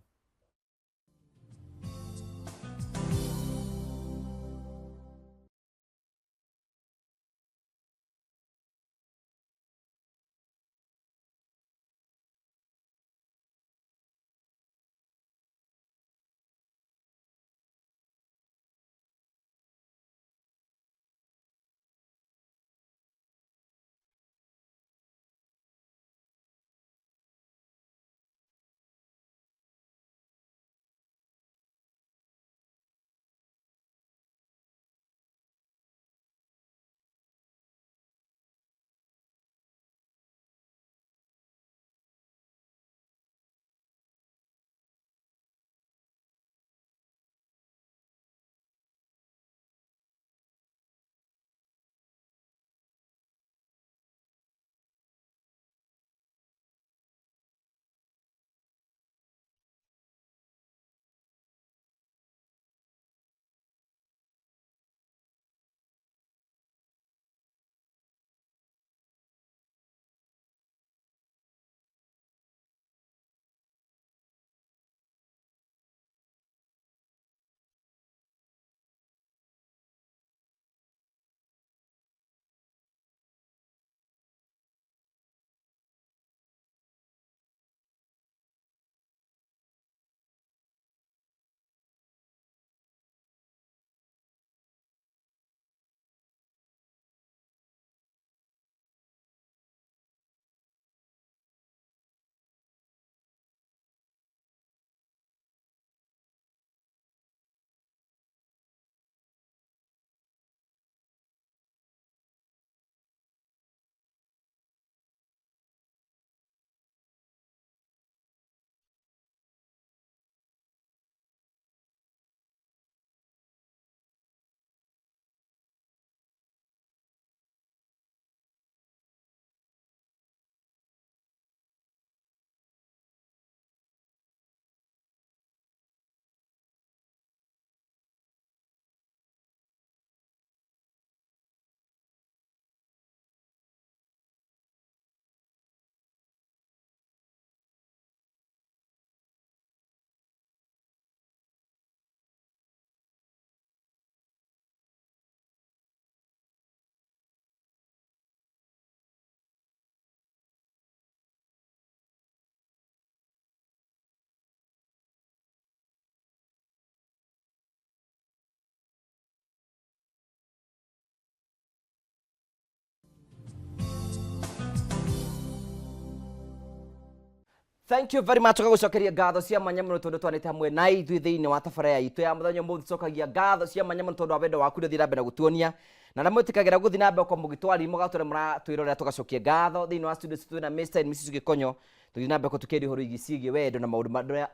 Thank you very much gucokeria ngatho cia mwanya muno tondu twanite hamwe na ithui thiini wa tafaraya itu ya muthenya muthi cokagia ngatho cia mwanya muno tondu wa wendo waku thira mbere gutuonia na namwitikagira guthi na mbere kwa mugitwari mugatore muratwirorera tugacokia ngatho thiini wa studio tu na Mr and Mrs Gikonyo tuthi na mbere tukiri horo igicigie wendo na maundu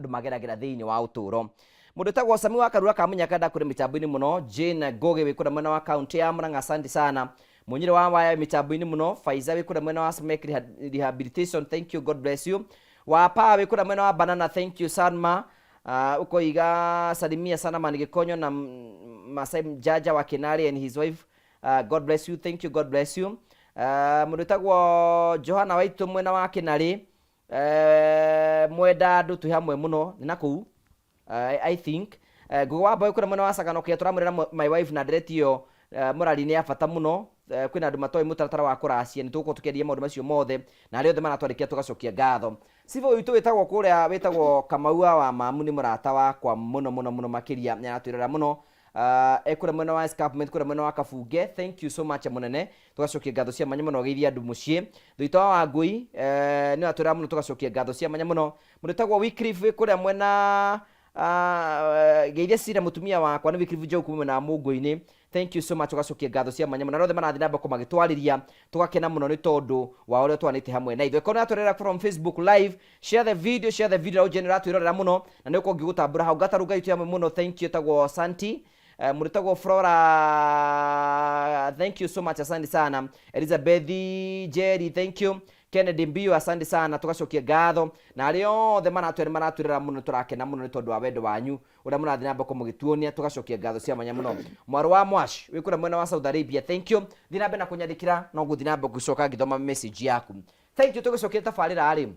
mageragira thiini wa uturo mundu tagwo Sami wa Karura kamunya kada kuri mitambo-ini muno Jane Goge wikura mwena wa county ya Murang'a asante sana munyire wa waya mitambo-ini muno Faiza wikura mwena wa Smek Rehabilitation, thank you, God bless you. Wapa wikura mwena wa Banana, thank you Sanma. Uko iga salimia sana Manigikonyo na Masai Jaja wa Kenari and his wife, God bless you, thank you, God bless you. Murutagwo Johana Waitu mwena wa Kenari, mwenda ndu tu hamwe muno ni naku I think gugu wa boy kuna mwena wa Sagano kia turamurira my wife na diretio murali ni afata muno kwina andu matoi mutaratara wa kuracia ni tuko tukeria maundu macio mothe na aria othe maratwarikia tugacokia ngatho. Sivo witu witagwo kuria witagwo Kamau wa Mamu ni murata wakwa muno makiria nyaratwirira muno. Ekura mwena wa escarpment kura mwena wa Kabuge, thank you so much munene, tugacokia ngatho cia manya muno geithia andu mucii thuito wa Ngui ni atwira muno tugacokia ngatho cia manya muno. Murutagwo Wycliffe kura mwena geithia cira mutumia wakwa ni Wycliffe Joe kuma na Mungu-ini, thank you so much, tugacokia ngatho cia manya muno na rothe marathi namba ko magitwariria tugakena muno ni tondu wa uria twanite hamwe na ithuĩ korwo natwirira from Facebook live, share the video au generate muno na ni uko ngigutambura hau ngataru ngaitu hamwe muno, thank you tagwo Santi. Murutagwo Flora, thank you so much, asante sana. Elizabeth Jerry, thank you. Kennedy Mbio, asante sana, tugacokia ngatho na ario othe maratwirira muno turakena muno ni tondu wa wendo wanyu uria murathi namba ko mugituonia, tugacokia ngatho cia manya muno. Mwaru wa Mwash wikura mwena wa Saudi Arabia, thank you. Thi nambe na kunyandikira no guthi namba gucoka ngithoma message yaku, thank you. Tugacokia tabarira ari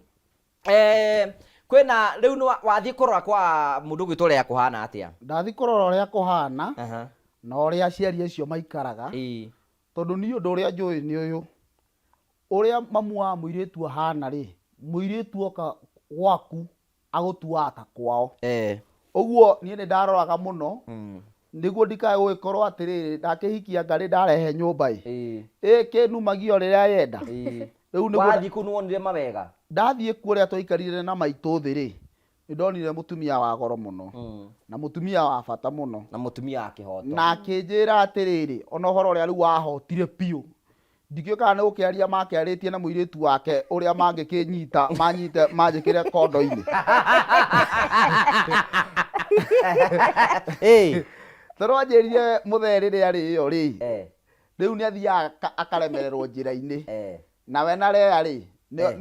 kwena riu no wathi kurora kwa mundu gwitore ya kuhana atia. Ndathi kurora uria kuhana na uria aciari acio maikaraga tondu ni undu uria njui ni uyu uria mamu wa muiritu ahana ri muiritu oka gwaku agutua ta kwao uguo ni ndaroraga muno niguo ndikae gugikorwo atiriri ndakihikia ngari ndarehe nyumba kinumagio riria yenda riu niguo wathi kunuonire mawega ndathie kuria twaikarire na maitu thi ri ndonire mutumia wa goro muno na mutumia wa bata muno na mutumia akihoto na akinjira atiriri ona uhoro uria riu wahotire piu ndikioka na ukiaria makiaritie na muiritu wake uria mangikinyita manyite manjikire kondo-ini toroanjirie mutherire ari yo ri riu ni athia akaremererwo njira-ini na we na rea ri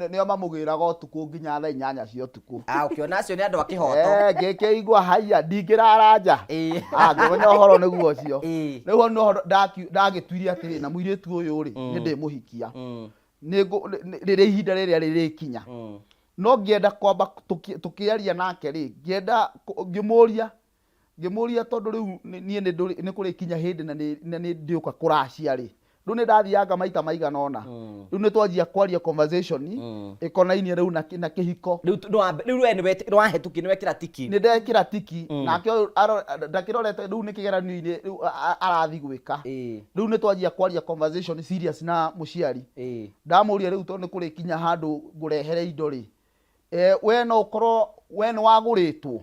nio mamugiraga utuku nginya thaa 8 cia utuku ukiona acio ni andu akihoto ngikeigua haya ndingiraranja ngimenya uhoro niguo cio riu no ndagituirie atiri na muiritu uyu ri ni ndimuhikia riri ihinda riria ririkinya no ngienda kwamba tukiaria nake ri ngienda ngimuria tondu riu ni kurikinya hindi na ni ndiuka kuracia ri riu ni ndathianga maita maigana ona riu ni twanjia kwaria conversation ikonainie riu na kihiko riu we wahetuki ni wekira tiki ni ndekira tiki nake ndakirorete riu ni kigeranio-ini riu arathi gwika riu ni twanjia kwaria conversation serious na muciari ndamuria riu tondu ni kurikinya handu ngurehere indo ri we no ukorwo we ni waguritwo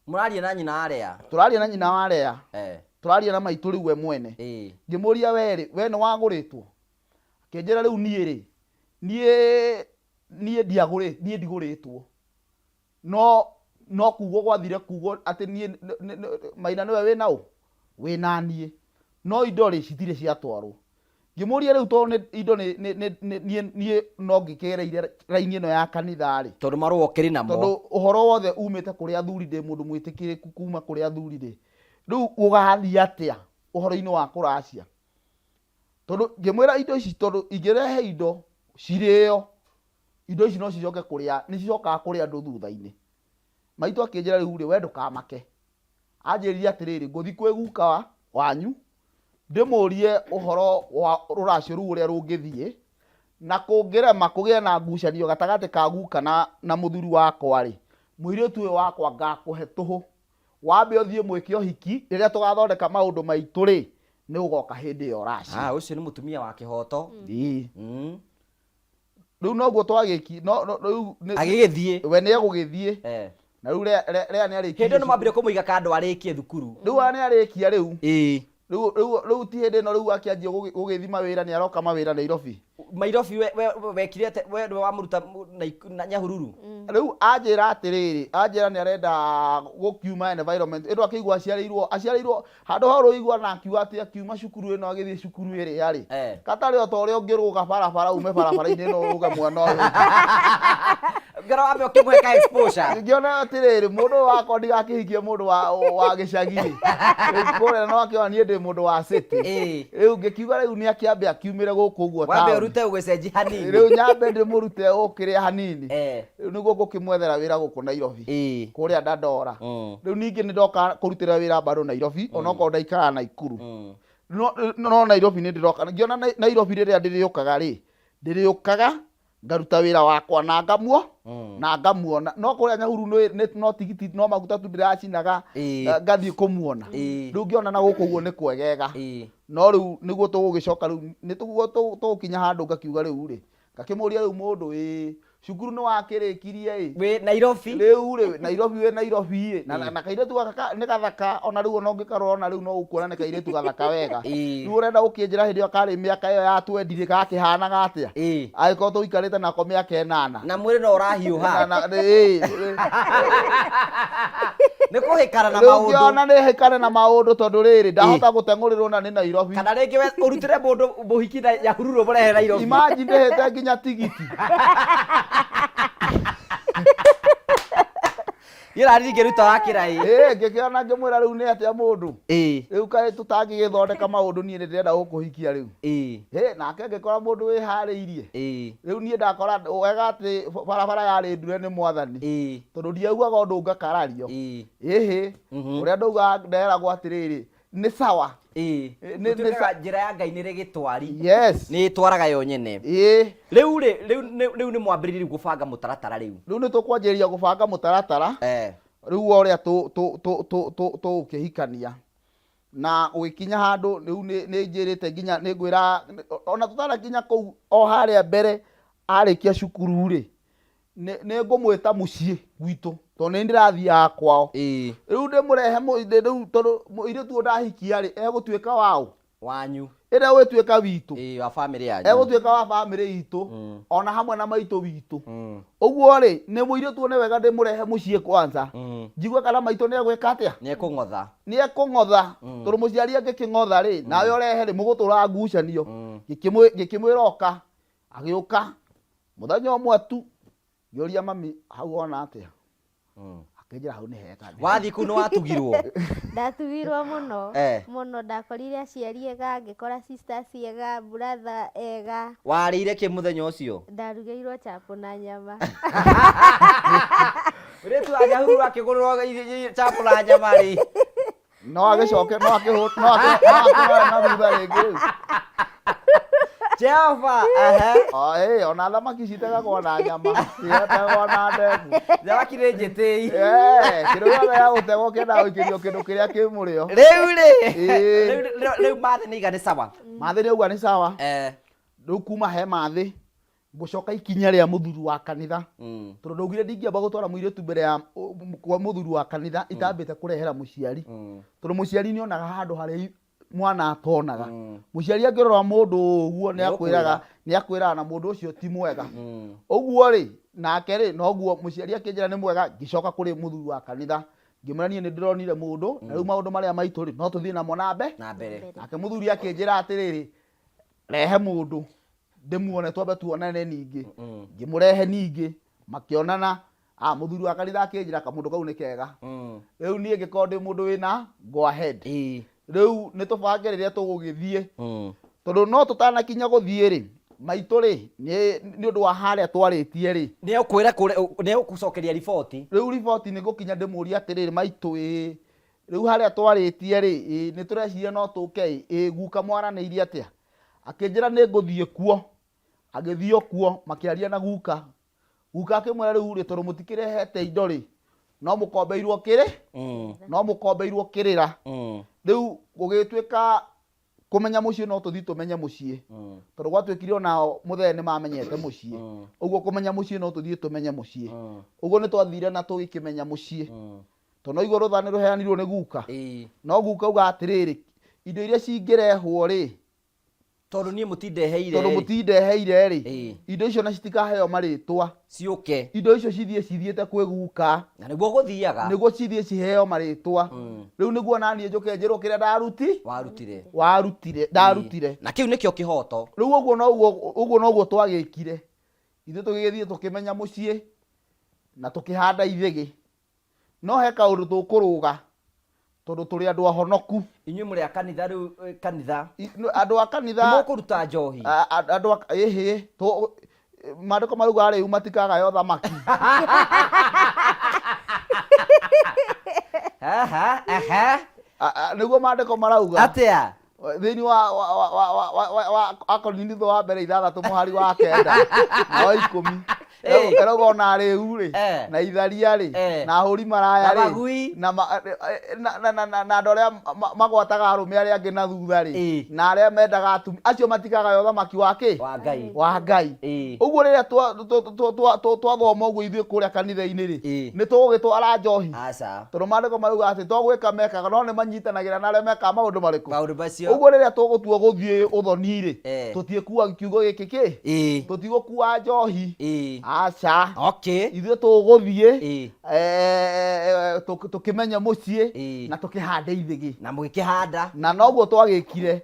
muraria na nyina aria turaria na nyina wa aria turaria na maitu riu we mwene ngimuria we ni waguritwo akinjira riu nie ri nie ndigũrĩtwo no kugo gwathire kugo ati nie maina niwe wina u wina nie no indo ri cithire ciatwarwo ngimuria riu to indo nie no ngikereire raini ino ya kanitha ri tondu marwokeri namo tondu uhoro wothe umite kuri athuri ndi mundu mwitikiriku kuma kuri athuri ndi riu ugathi atia uhoro-ini wa kuracia tondu ngimwira indo ici tondu ingirehe indo cirio indo ici no cicoke kuria ni cicokaga kuri andu thutha-ini maitu akinjira riu ri we ndukamake anjiririe atiriri nguthi kwi guka wanyu ndimurie uhoro wa ruracio ru uria rungithie na kungirema kugia na ngucanio gatagati ka guka na muthuri wakwa ri muiritu uyu wakwa ngakuhe tuhu wambe uthie mwike uhiki riria tugathondeka maundu maitu ri ni ugoka hindi yo raci ucio ni mutumia wa kihoto riu noguo twagiki riu agigithie we ni egugithie na riu ria ni arikia hindi no mambire kumuiga kandu arikie thukuru riu ni arikia riu riu ti hindi no riu akianjia gugithima wira ni aroka mawira Nairobi Mairobi wekire we wamuruta na Nyahururu riu anjira atiriri anjira ni arenda gukiuma environment endo akigwa aciarirwo handu horo igwa na akiuga ati akiuma cukuru ino agithie cukuru iri yari katari o tore ungiruga barabara ume barabara-ini ino uruge mwana uyu ngero ambe ukimweka exposure ngiona atiriri mundu wakwa ndigakihikie mundu wa gicagi kore no akiona nie ndi mundu wa city riu ngikiuga riu ni akiambe akiumire guku uguo ta wambe urute ugecenji hanini riu nyambe ndimurute ukiria hanini riu niguo ngukimwethera wira guku Nairobi kuria ndandora riu ningi nindoka kurutira wira bado Nairobi onoko ndaikara Naikuru no Nairobi ni ndiroka ngiona Nairobi riria ndiriukaga ngaruta wira wakwa na ngamuo na ngamuona no kuria Nyahururu no tigiti no maguta tu ndiracinaga ngathie kumuona riu ngiona na guku guo ni kwegega no riu niguo tugugicoka riu ni tuguo tugukinya handu ngakiuga riu ri ngakimuria riu mundu cukuru ni wakirikirie we Nairobi Nairobi we Nairobi na kairetu gaka ni gathaka ona riu no ngikarora ona riu no ukuona ni kairetu gathaka wega riu urenda gukinjira hindi akari miaka iyo ya 20 gakihanaga atia aiko tuikarite nako miaka 8 na mwiri no urahiuha ni kuhikana na maundu ngiona ni hikane na maundu tondu riri ndahota gutengurirwo na ni Nairobi kana ringi we urutire mundu muhiki na Nyahururu murehe Nairobi imagine ndihete nginya tigiti ira ringi ruta wakirai ngikiona ngimwira riu ni atia mundu riu kai tutangigithondeka maundu nie ndirenda gukuhikia riu nake ngikora mundu wi hariirie riu nie ndakora wega ati barabara yari ndure ni mwathani tondu ndiaugaga undu ngakarario uria ndauga nderagwo atiriri ni sawa ni njira ya Ngai nire gitwari yes ni itwaraga yo nyene riu ni mwambiririe gubanga mutaratara riu ni tukwanjiria gubanga mutaratara riu uria tu kihikania na ugikinya handu riu ni njirite nginya ni ngwira ona tutara kinya kou o haria mbere arikia cukuru ri ni ngumwita mucii gwitu to ni ndirathia kwao riu ndimurehe riu tondu iretu ndahikia ri egutuika wao wanyu ira wituika witu wa family yanyu egutuika wa family itu ona hamwe na maitu witu uguo ri ni muiretu ne wega ndimurehe mucii kwanza njigwe kana maitu ni egwika atia ni ekung'otha tondu muciari angiking'otha ri nawe urehe ri mugutura ngucanio ngikimwira oka agiuka muthenya umwe tu ngiuria mami hau ona atia akinjira hau ni heka wathi kuno watugirwo ndatugirwo muno ndakorire aciari ega ngikora sisters ega brother ega warire ki muthenya ucio ndarugeirwo chapo na nyama ritu Nyahururu akigururwo chapo na nyama ri no agicoke no akirora na thutha ringi Jehova ona thamaki citegagwo na nyama citegagwo na ndevu thamaki nĩ njĩtĩi kĩndũ gĩothe ya gũtegwo kĩenda gũikĩrio kĩndũ kĩrĩa kĩ mũrĩo rĩu mathĩ nĩ iga nĩ sawa mathĩ nĩ auga nĩ sawa rĩu kuma he mathĩ ngũcoka ikinya rĩa mũthuri wa kanitha tondũ ndaugire ndingĩamba gũtwara mũirĩtu mbere ya mũthuri wa kanitha itambĩte kũrehera mũciari tondũ mũciari nĩ onaga handũ harĩa mwana atonaga muciari angirora mundu uguo ni akwiraga na mundu ucio ti mwega uguo ri nake ri noguo muciari akinjira ni mwega ngicoka kuri muthuri wa kanitha ngimurania ni ndironire mundu na riu maundu maria maitu ri no tuthie namo na mbere nake muthuri akinjira atiriri rehe mundu ndimuone twambe tuonane ningi ngimurehe ningi makionana muthuri wa kanitha akinjira kamundu kau ni kega riu nie ngikoo ndi mundu wina go ahead riu ni tubange riria tugugithie tondu no tutanakinya guthie ri maitu ri ni undu wa haria twaritie ri ni ukwira ni ukucokeria riboti riu riboti ni gukinya ndimuria atiriri maitu riu haria twaritie ri ni tureciria no tuke guka mwaraniirie atia akinjira ni nguthie kuo agithio kuo makiaria na guka akimwira riu ri tondu mutikirehete indo ri no mukombeirwo kiri no mukombeirwo kirira riu gugituika kumenya mucii no tuthi tumenye mucii tondu gwatuikire ona muthee ni mamenyete mucii uguo kumenya mucii no tuthi tumenye mucii uguo ni twathire na tugikimenya mucii tondu iguru ruthani ruheanirwo ni guka no guka uga atiriri indo iria cingirehwo ri tondu nie mutindeheire tondu mutindeheire ri Ĩĩ. indo icio na citikaheo maritwa ciuke indo icio cithiĩte kwĩguka na niguo guthiaga nĩguo cithiĩ ciheo maritwa Mm. rĩu nĩguo naniĩ njũke njĩrwo kĩrĩa warutire ndarutire na kiu nikio kihoto rĩu ũguo noguo twagĩkire ithuĩ tũgĩgĩthiĩ tũkĩmenya mũciĩ na tũkĩhanda ithĩgĩ no he kaũndũ tũkũrũga tondũ tũrĩ andũ ahonoku inyuĩ mũrĩ a kanitha rĩu kanitha andũ a kanitha nĩmũkũruta njohi andũ ĩhĩ maandĩko marauga rĩu matikagayo thamaki nĩguo maandĩko marauga atia thĩinĩ wa akorinitho wa mbere 6 mũhari wa 9 na wa 10 erauga ona rĩu rĩ na itharia rĩ na hũri maraya rĩ na andũ arĩa magwataga arũme arĩa angĩ na thutha rĩ na arĩa mendaga atumia acio matikagayo thamaki wa Ngai ũguo rĩrĩa twathoma ũguo ithuĩ kũrĩa kanitha-inĩ rĩ nĩ tũgũgĩtwara njohi tondũ maandĩko marauga atĩ twagwĩka mekaga no nĩ manyitanagĩra na arĩa mekaga maũndũ marĩkũ ũguo rĩrĩa tũgũtua gũthiĩ ũthoni rĩ tũtiĩkuaga kiugo gĩkĩ kĩ tũtigũkua njohi aca ithuĩ tũgũthiĩ tũkĩmenye mũciĩ na tũkĩhande ithĩgĩ na mũgĩkĩhanda na noguo twagĩkire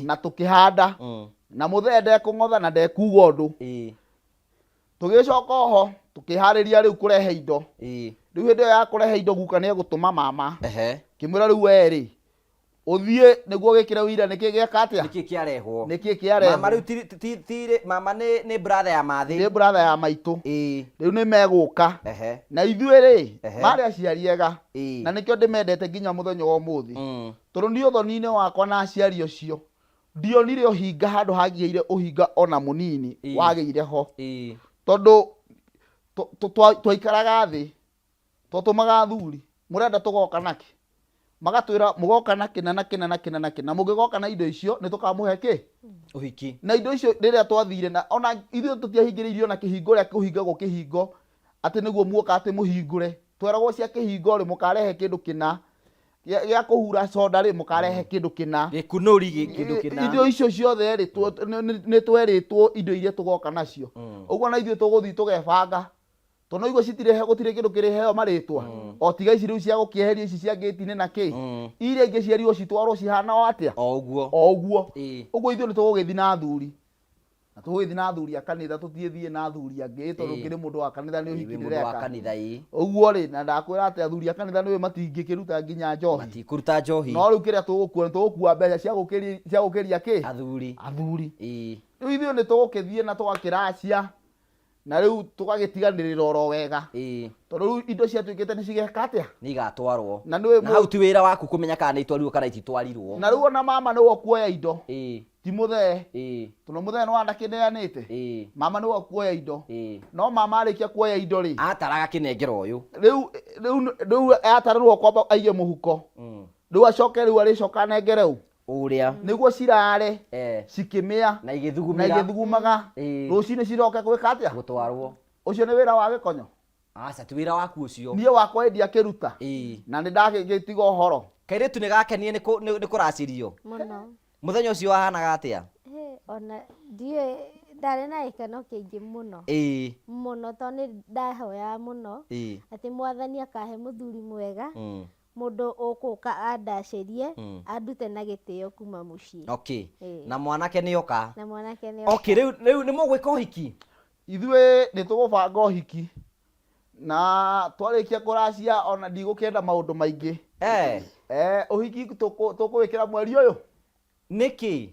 na tũkĩhanda na mũthee ndekũng'otha na ndekuga ũndũ tũgĩcoka oho tũkĩharĩria rĩu kũrehe indo rĩu hĩndĩ ĩyo ya kũrehe indo guka nĩ egũtũma mama kĩmwĩra rĩu werĩ ũthiĩ nĩguo gĩkĩre wĩira nĩkĩ gĩeka atĩa nĩkĩ kĩarehwo mama rĩu mama nĩ brother ya mathi nĩ brother ya maitũ rĩu nĩ megũka na ithuĩ rĩ marĩ aciari ega na nĩkĩo ndĩmendete nginya mũthenya wa ũmũthĩ tondũ niĩ ũthoni-inĩ wakwa na aciari ũcio ndionire ũhinga handũ hangĩire ũhinga ona mũnini wagĩire ho tondũ twaikaraga thĩ twatũmaga athuri mũrenda tũgoka nake magatwĩra mũgoka na kĩna na kĩna na kĩna na kĩna mũngĩgoka na indo icio nĩ tũkamũhe kĩ ũhiki na indo icio rĩrĩa twathire na ona ithuĩ tũtiahingĩrĩirio na kĩhingo rĩa kũhingagwo kĩhingo atĩ nĩguo muoka atĩ mũhingũre tweragwo cia kĩhingo rĩ mũkarehe kĩndũ kĩna gĩa kũhura soda rĩ mũkarehe kĩndũ kĩna gĩkunũri kĩndũ kĩna indo icio ciothe rĩ nĩ twerĩtwo indo iria tũgoka nacio ũguo na ithuĩ tũgũthiĩ tũgebanga tondũ igua gũtirĩ kĩndũ kĩrĩheo marĩtwa o tiga ici rĩu cia gũkĩeheria ici cia gĩti-inĩ na kĩ iria ingĩ ciarirwo citwarwo cihana o atĩa o ũguo ũguo ithuĩ nĩ tũgũgĩthiĩ na athuri na tũgũgĩthiĩ na athuri a kanitha tũtiĩthiĩ na athuri angĩ tondũ ngĩrĩ mũndũ wa kanitha nĩ ũhiki ndĩreka ũguo rĩ na ndakwĩra atĩ athuri a kanitha nĩwe matingĩkĩruta nginya njohi no rĩu kĩrĩa tũgũkua nĩ tũgũkua mbeca cia gũkĩria kĩ athuri rĩu ithuĩ nĩ tũgũkĩthiĩ na tũgakĩracia na rĩu tũgagĩtiganĩrĩra oro wega tondũ rĩu indo ciatuĩkĩte nĩ cigeka atĩa nĩ igatwarwo na hau ti wĩra waku kũmenya kana nĩ itwarirwo kana ititwarirwo na rĩu ona mama nĩwe kuoya indo ti mũthee tondũ mũthee nĩ wanakĩneanĩte mama nĩwe kuoya indo no mama arĩkia kuoya indo rĩ ataraga kĩnengera ũyũ rĩu atarĩrwo kwamba aige mũhuko rĩu acoke rĩu arĩcoka anengere ũũ ũrĩa nĩguo cirare cikĩmĩa na igĩthugumaga rũcinĩ ciroke gwĩka atĩa gũtwarwo ũcio nĩ wĩra wa gĩkonyo aca ti wĩra waku ũcio niĩ wakwa endia kĩruta na nĩ ndagĩtiga ũhoro kairĩtu nĩ gakenie nĩ kũracirio mũno mũthenya ũcio wahanaga atĩa ona ndiĩ ndarĩ na gĩkeno kĩingĩ mũno mũno tondũ nĩ ndahoya mũno atĩ mwathani akahe mũthuri mwega mũndũ ũkũka andacĩrie andute na gĩtĩo kuma mũciĩ na mwanake nĩoka rĩu nĩ mũgwĩka ũhiki ithuĩ nĩ tũgũbanga ũhiki na twarĩkia kũracia ona ndigũkĩenda maũndũ maingĩ ũhiki tũkũwĩkĩra mweri ũyũ nĩkĩ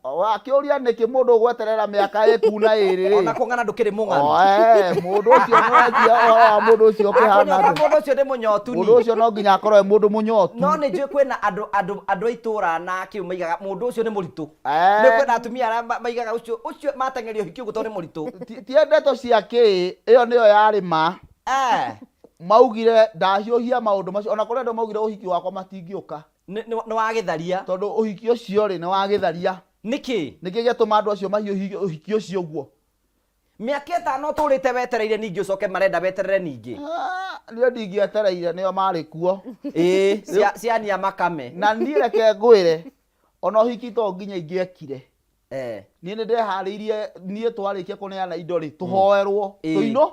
wakĩũria nĩkĩ mũndũ ũgweterera mĩaka ĩkuna ĩrĩ ona kũng'ana ndũkĩrĩ mũng'anu mũndũ ũcio nĩwajia mũndũ ũcio ũkĩhana mũndũ ũcio nĩ mũnyotu mũndũ ũcio no nginya akorwo mũndũ mũnyotu no nĩ njũĩ kwĩna andũ a itũũra na kĩu maigaga mũndũ ũcio nĩ mũritũ nĩ kwĩna atumia arĩa maigaga ũcio mateng'erio ũhiki ũguo tondũ nĩ mũritũ tie ndeto cia kĩ ĩyo nĩyo yarĩ ma maugire ndahiũhia maũndũ macio ona kũrĩa andũ maugire ũhiki wakwa matingĩũka nĩ wa gĩtharia tondũ ũhiki ũcio rĩ nĩ wa gĩtharia nĩkĩ gĩatũma andũ acio mahiũhie ũhiki ũcio ũguo mĩaka ĩtano tũrĩte wetereire ningĩ ũcoke marenda weterere ningĩ niĩ ndingĩetereire nĩo marĩ kuo ciania makame na niĩ reke ngwĩre ona ũhiki to nginya ingĩekire niĩ nĩ ndeharĩirie niĩ twarĩkia kũneana indo rĩ tũhoerwo tũino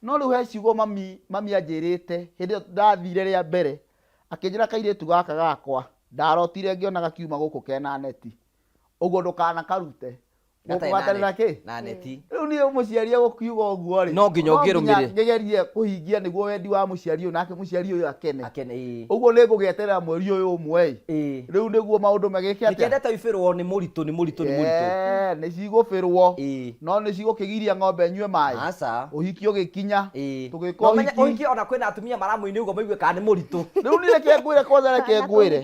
no rĩu he ciugo mami anjĩrĩte hĩndĩ ĩyo ndathire rĩa mbere akĩnjĩra kairĩtu gaka gakwa ndarotire ngĩona gakiuma gũkũ kena neti ũguo ndũkanakarute gũkũgatarĩ na kĩ na neti rĩu niĩ mũciari gũkiuga ũguo rĩ no nginya ũngĩrũmĩrĩra ngegerie kũhingia nĩguo wendi wa mũciari ũyũ nake mũciari ũyũ akene ũguo nĩ nĩngũgeterera mweri ũyũ ũmwe rĩu nĩguo maũndũ magĩke atĩa nĩkĩendete ibĩrwo nĩ mũritũ nĩ cigũbĩrwo no nĩ cigũkĩgiria ng'ombe nyue maĩ ũhiki ũgĩkinya tũgĩka ũhiki ona kwĩna atumia maramũinĩ ũguo maigue kana nĩ mũritũ rĩu nĩ reke ngwĩre kwanza reke ngwĩre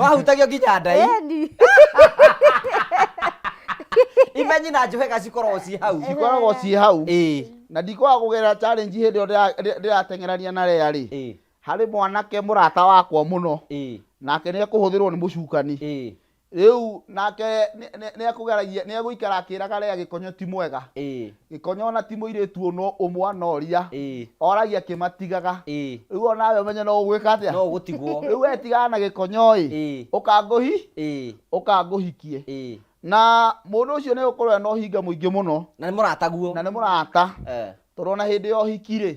wahutagio nginya ndai imenyi na njohega cikoragwo ci hau na ndikwaga kũgerera challenge hĩndĩ ĩyo ndĩrateng'erania na Lea rĩ harĩ mwanake mũrata wakwa mũno nake nĩ ekũhũthĩrwo nĩ mũcukani rĩu nake nĩ egũikara akĩraga Lea gĩkonyo ti mwega gĩkonyo ona ti mũirĩtu ũmwe anoria oragia akĩmatigaga rĩu onawe ũmenye no ũgwĩka atĩa no ũgũtigwo rĩu wetigana na gĩkonyo ũkangũhikie na mũndũ ũcio nĩ ũkorwo na ũhinga mũingĩ mũno na nĩ mũrataguo na nĩ mũrata tondũ na hĩndĩ ya ũhiki rĩ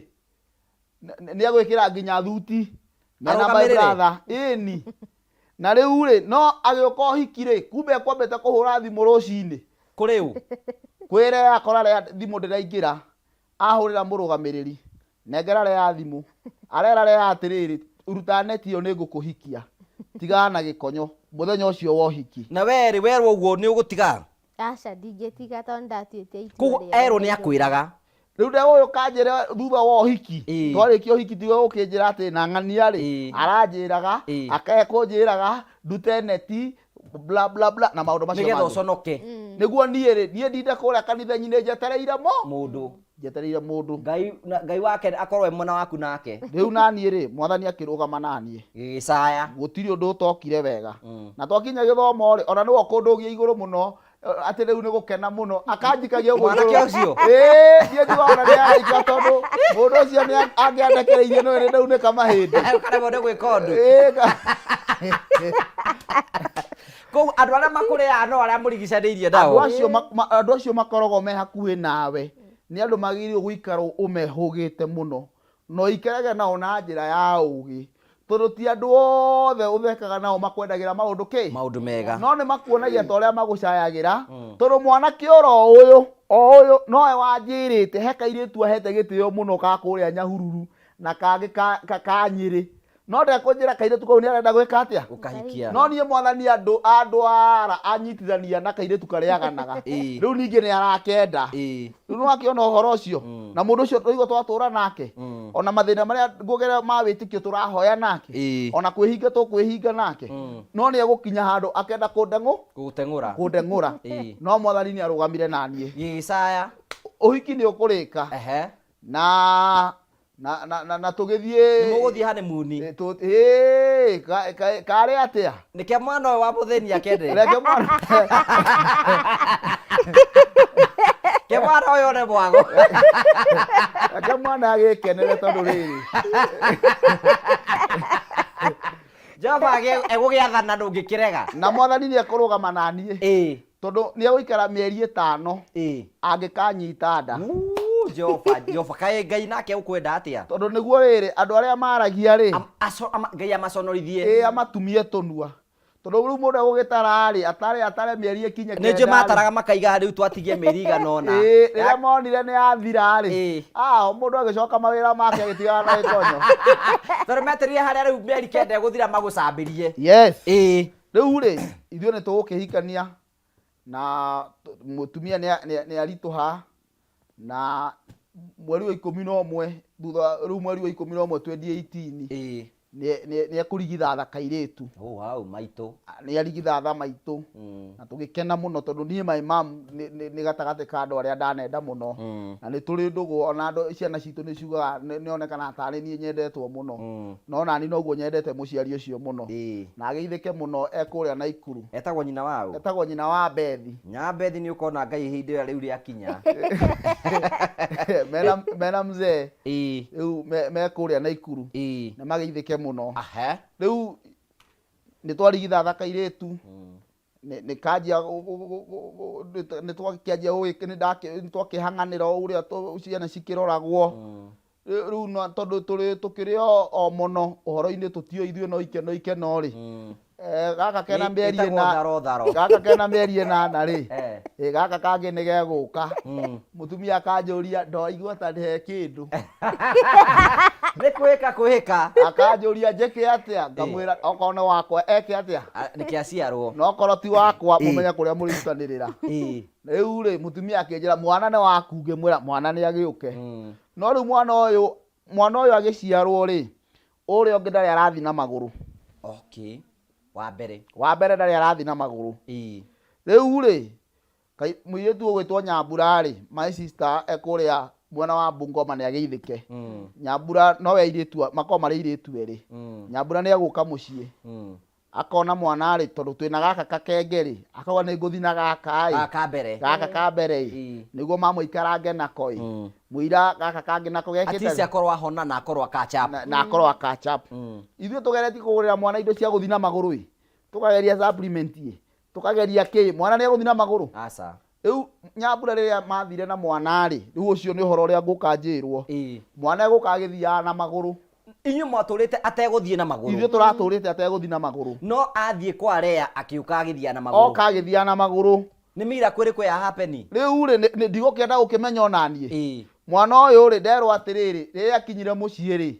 nĩ egwĩkĩra nginya thuti mena my brother ĩni na rĩu rĩ no agĩũka ũhiki rĩ kumbe ekwambĩte kũhũra thimũ rũcinĩ kũrĩ ũ kwĩre akora Lea thimũ ndĩraingĩra ahũrĩra mũrũgamĩrĩri nengera Lea thimũ arera Lea atĩrĩrĩ ruta neti ĩyo nĩngũkũhikia tigana na gĩkonyo mũthenya ũcio wa ũhiki na werĩ werwo ũguo nĩ ũgũtiga aca ndingĩtiga tondũ ndatuĩte itua koguo erwo nĩ akwĩraga rĩu ndegũyũ kanjĩre thutha wa ũhiki twarĩkia ũhiki tiga gũkĩnjĩra atĩ na ng'ania rĩ aranjĩraga akekũnjĩraga ndute neti bla bla bla na maũndũ macio nĩgetha ũconoke nĩguo niĩ ndinde kũrĩa kanitha-inĩ njetereire mũndũ ngai wake akorwo mwena waku nake rĩu naniĩ rĩ mwathani akĩrũgama naniĩ gĩcaya gũtirĩ ũndũ ũtokire wega na twakinya gĩthomo rĩ ona nĩwe ũkũndũgia igũrũ mũno atĩ rĩu nĩ gũkena mũno akanjikagia ũguo mwanake ũcio niĩ ndiwona nĩ araika tondũ mũndũ ũcio nĩ angĩandekereirie no nĩ ndaunĩka mahĩndĩ karemwo nĩ gwĩka ũndũ koguo andũ arĩa makũrĩaga no arĩa mũrigicanĩirie nao andũ acio makoragwo me hakuhĩ nawe nĩ andũ magĩrĩirwo gũikarwo ũmehũgĩte mũno no ikarage nao na njĩra ya ũgĩ tondũ ti andũ othe ũthekaga nao makwendagĩra maũndũ mega no nĩ makuonagia ta ũrĩa magũcayagĩra tondũ mwanake ũyũ nowe wanjĩrĩte he kairĩtu ahete gĩtĩo mũno ka kũrĩa Nyahururu na kangĩ ka Nyĩrĩ no ndekũnjĩra kairĩtu kau nĩ arenda gwĩka atĩa ũkahikia no niĩ mwathani andũ ara anyitithania na kairĩtu karĩaganaga rĩu ningĩ nĩ arakenda rĩu nĩwakĩona ũhoro ũcio na mũndũ ũcio tũigua twatũra nake ona mathĩna marĩa ngũgerera ma wĩtĩkio tũrahoya nake ona kwĩhinga tũkwĩhinga nake no nĩ egũkinya handũ akenda kũndeng'ũra no mwathani nĩ arũgamire naniĩ gĩcaya ũhiki nĩ ũkũrĩka na tũgĩthiĩ mũgũthiĩ hanimuni karĩ atĩa nĩkĩo mwana ũyũ wa mũthĩni akende ke mwana ũyũ one mwago ke mwana agĩkenere tondũ rĩrĩ Jehova egũgĩathana ndũngĩkĩrega na mwathani nĩ ekũrũgama naniĩ tondũ nĩ egũikara mĩeri 5 angĩkanyita nda Jehova kaĩ Ngai nake ũkwenda atĩa tondũ nĩguo rĩrĩ andũ arĩa maragia rĩ Ngai amaconorithie amatumie tũnua tondũ rĩu mũndũ egũgĩtara rĩ atare mĩeri ĩkinye nĩ njũ mataraga makaiga rĩu twatigie mĩeri igana ũna rĩrĩa monire nĩ yathira rĩ mũndũ agĩcoka mawĩra make agĩtigana na gĩkonyo tondũ metereire harĩa rĩu mĩeri 9 ĩgũthira magũcambĩrie rĩu rĩ ithuĩ nĩ tũgũkĩhikania na mũtumia nĩ aritũha na mweri wa 11 thutha rĩu mweri wa 11 2018 nĩ ekũrigitha kairĩtu maitũ nĩ arigitha maitũ na tũgĩkena mũno tondũ niĩ my mom nĩ gatagatĩ ka andũ arĩa ndanenda mũno na nĩ tũrĩ ndũgũ ona andũ ciana citũ nĩ ciugaga nĩ onekana tarĩ niĩ nyendetwo mũno no nani noguo nyendete mũciari ũcio mũno na agĩithĩke mũno ekũrĩa Naikuru etagwo nyina wao etagwo nyina wa Bethi Bethi nĩ ũkona Ngai hĩndĩ ĩyo rĩu rĩakinya mena mzee rĩu mekũrĩa Naikuru na magĩithĩke mũno rĩu nĩ twarigitha kairĩtu nä kanjia nä twakä nä twakä å rä a ciana cikä roragwo rä u tondå tå kä rä o mono å horo-inä tå tio ithuä no ikeno rä gaka kena mä eri ĩnana rä gaka kangä nä gegå ka må tumia akanjå ria ndoigua ta he kä ndå nä kwä ka akanjå ria njä kä atä a ngamwä ra okorwo nä wakwa eke atä a nä kä aciarwo nokorwo ti wakwa må menye kå rä a må rä rutanä rä ra rä u rä må tumia akä njä ra mwana nä waku ngä mwä ra mwana nä agä å ke no rä u mwana å yå agä ciarwo rä å rä a å ngä ndarä arathi na magå rå wa mbere ndarä arathi na magå rå rä u rä må irä tu å gwä two Nyambura rä my sister ekå rä a mwena wa Bungoma nä agä ithä ke Nyambura nowe irä tu makorwo marä irä tu erä Nyambura nä agå ka må ciä akona mwana rä tondå twä na gaka kakenge rä akauga nä ngå thi na gaka ka mbere nä guo mamå ikarange nako må ira gaka kangä nako akorwo ahona na akorwo akachap ithuä tå geretie kå gå rä ra mwana indo cia gå thi na magå rå tå kageria tå kageria kä mwana nä agå thi na magå rå rä u Nyambura rä rä a mathire na mwana rä rä u å cio nä å horo å rä a ngå ka njä rwo mwana egå ka agä thiaga na magå rå inyuä mwatå rä te ategå thiä na magå rå ithuä tå ratå rä te ategå thi na magå rå no athiä kwa Lea akä å ka agä thiaga na magå rå oka agä thiaga na magå rå nä mira kwä rä kwä ya hapeni rä u rä ndigå kä enda gå kä menya onaniä mwana å yå rä nderwo atä rä rä rä rä akinyire må ciä rä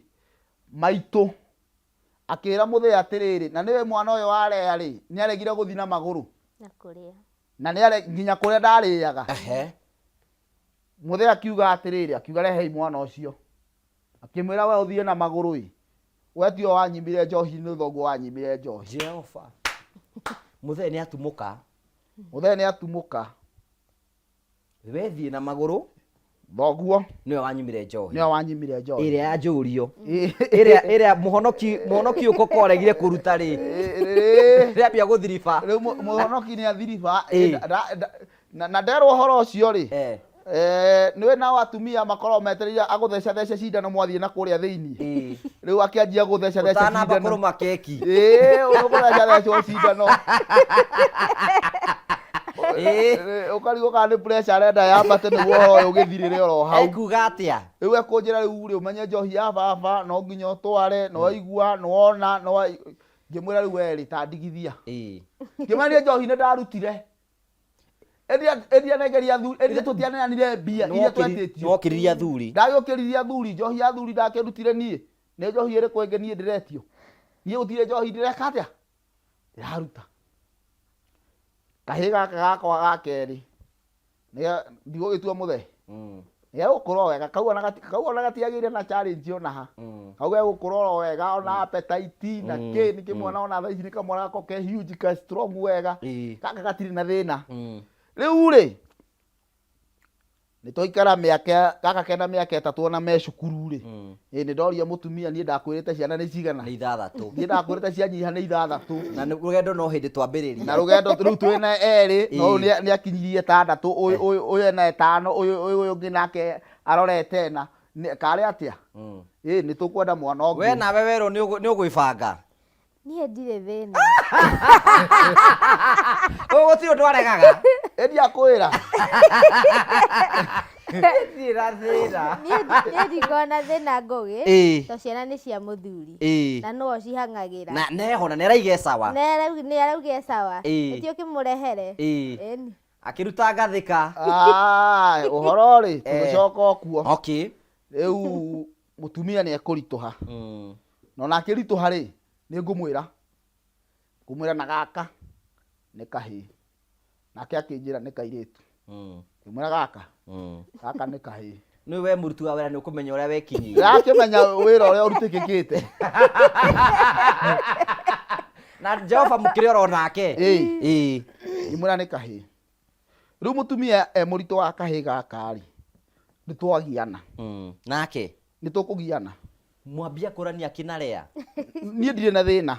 maitå akä ra må thä atä rä rä na nä we mwana å yå wa Lea rä nä aregire gå thi na magå rå na nginya kå rä a ndarä aga må thä akiuga atä rä rä akiuga rehei mwana å cio akä mwä ra we å thiä na magå rå we tio wanyimire njohi nä thoguo wanyimire njohi Jehova må thee nä atumå ka we thiä na magå rå thoguo nä we wanyimire njohi ä rä a ya njå rio ä rä a må honoki å ko koregire kå ruta rä rä ambia gå thiriba rä u må honoki nä athiriba na nderwo horo å cio rä nä we nao atumia makorwo metereire agå thece cindano mwathiä na kå rä a thä iniä rä u akä anjia gå thece cindano makeki å gå thecwo cindano å karigå kana nä pressure arenda yambate nä guo å gä thirä re oro hau ekuga atä a rä u ekå njä ra rä u rä å menye njohi ya baba no nginya å tware no waigua no wona no ngä mwä ra rä u werä ta ndigithia ngä mania njohi nä ndarutire endia negeria thuri endia tå tianeanire mbia iria twetĩtio no kiriria thuri ndagä å kä riria thuri njohi ya thuri ndakä rutire niä nä njohi ä rä kå ĩngĩ niä ndä retio niä gå tirä njohi ndä reka atä a ndä raruta kahä gaka gakwa ga kerä ndigå gä tua må thee nä egå kå ra wega kau ona gatiagä ire na challenge ona ha kau gegå kå ra wega ona appetite na kä nä kä mwana ona tha ici nä kamwana gako ke huge ka strong wega gaka gatirä na thä na rä u rä nä twaikara gaka kena mä aka ätatå ona me cukuru rä nä ndoria må tumia niä ndakwä rä te ciana nä cigana niä ndakwä rä te cianyiha nä 6 na rå gendo no hä ndä twambä rä ria na rå gendo rä u twä na erä no nä akinyirie 6 å yå ena 5 å yå ngä nake arorete na karä atä a nä tå kwenda mwana å we nawe werwo nä å gwä banga niä ndirä thä na å gå tirå ndå aregaga endia kwä ra niä ndikona thä na ngå gä to ciana nä cia må thuri na no cihang'agä ra na neho na nä araiga ecawa nä arauga ecawa ä tio kä må rehere akä ruta ngathä ka å horo rä tå gä coka å kuo rä u må tumia nä ekå ritå ha nona akä ritå ha rä nä ngå mwä ra na gaka nä kahä nake akä njä ra nä kairä tu ngä mwä ra gaka nä kahä nä we må ruti wa wera nä å kå menya å rä a wekinyie rakä menya wä ra å rä a å rutä kä kä te na Jehova må kä rä oro nake ngä mwä ra nä kahä rä u må tumia e må ritå wa kahä gaka rä nä twagiana nake nä tå kå giana mwambia kå rania akä na Lea niä ndirä na thä na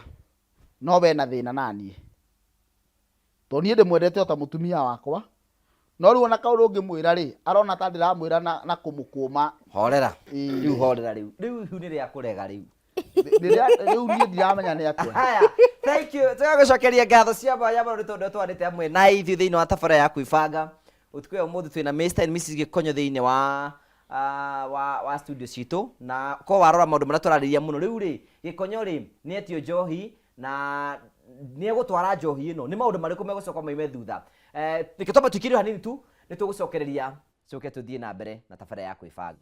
no we na thä na naniä to niä ndä mwendete ota må tumia wakwa no rä u ona kaå rå ngä mwä ra rä arona ta ndä ramwä ra na kå må kå ma horera rä u horera rä u rä u ihu nä rä a kå rega rä u Rĩu niĩ ndiramenya nĩ atĩa. Haya, thank you. Tũgacokeria ngatho cia mwanya mũno nĩ tondũ twarĩte hamwe na ithuĩ thĩinĩ wa tabarĩra ya kwĩbanga. Ũtukũ ũyũ ũmũthĩ twĩna Mr and Mrs Gĩkonyo thĩinĩ wa studio citũ, na ko warora maũndũ marĩa tũrarĩrĩria mũno rĩu rĩ Gĩkonyo rĩ nĩ etio njohi na nĩ egũtwara njohi ĩno, nĩ maũndũ marĩkũ megũcoka maime thutha. Nĩkĩo twamba tũikĩrio hanini tu nĩ tũgũcokereria coke tũthiĩ na mbere na tabarĩra ya kwĩbanga.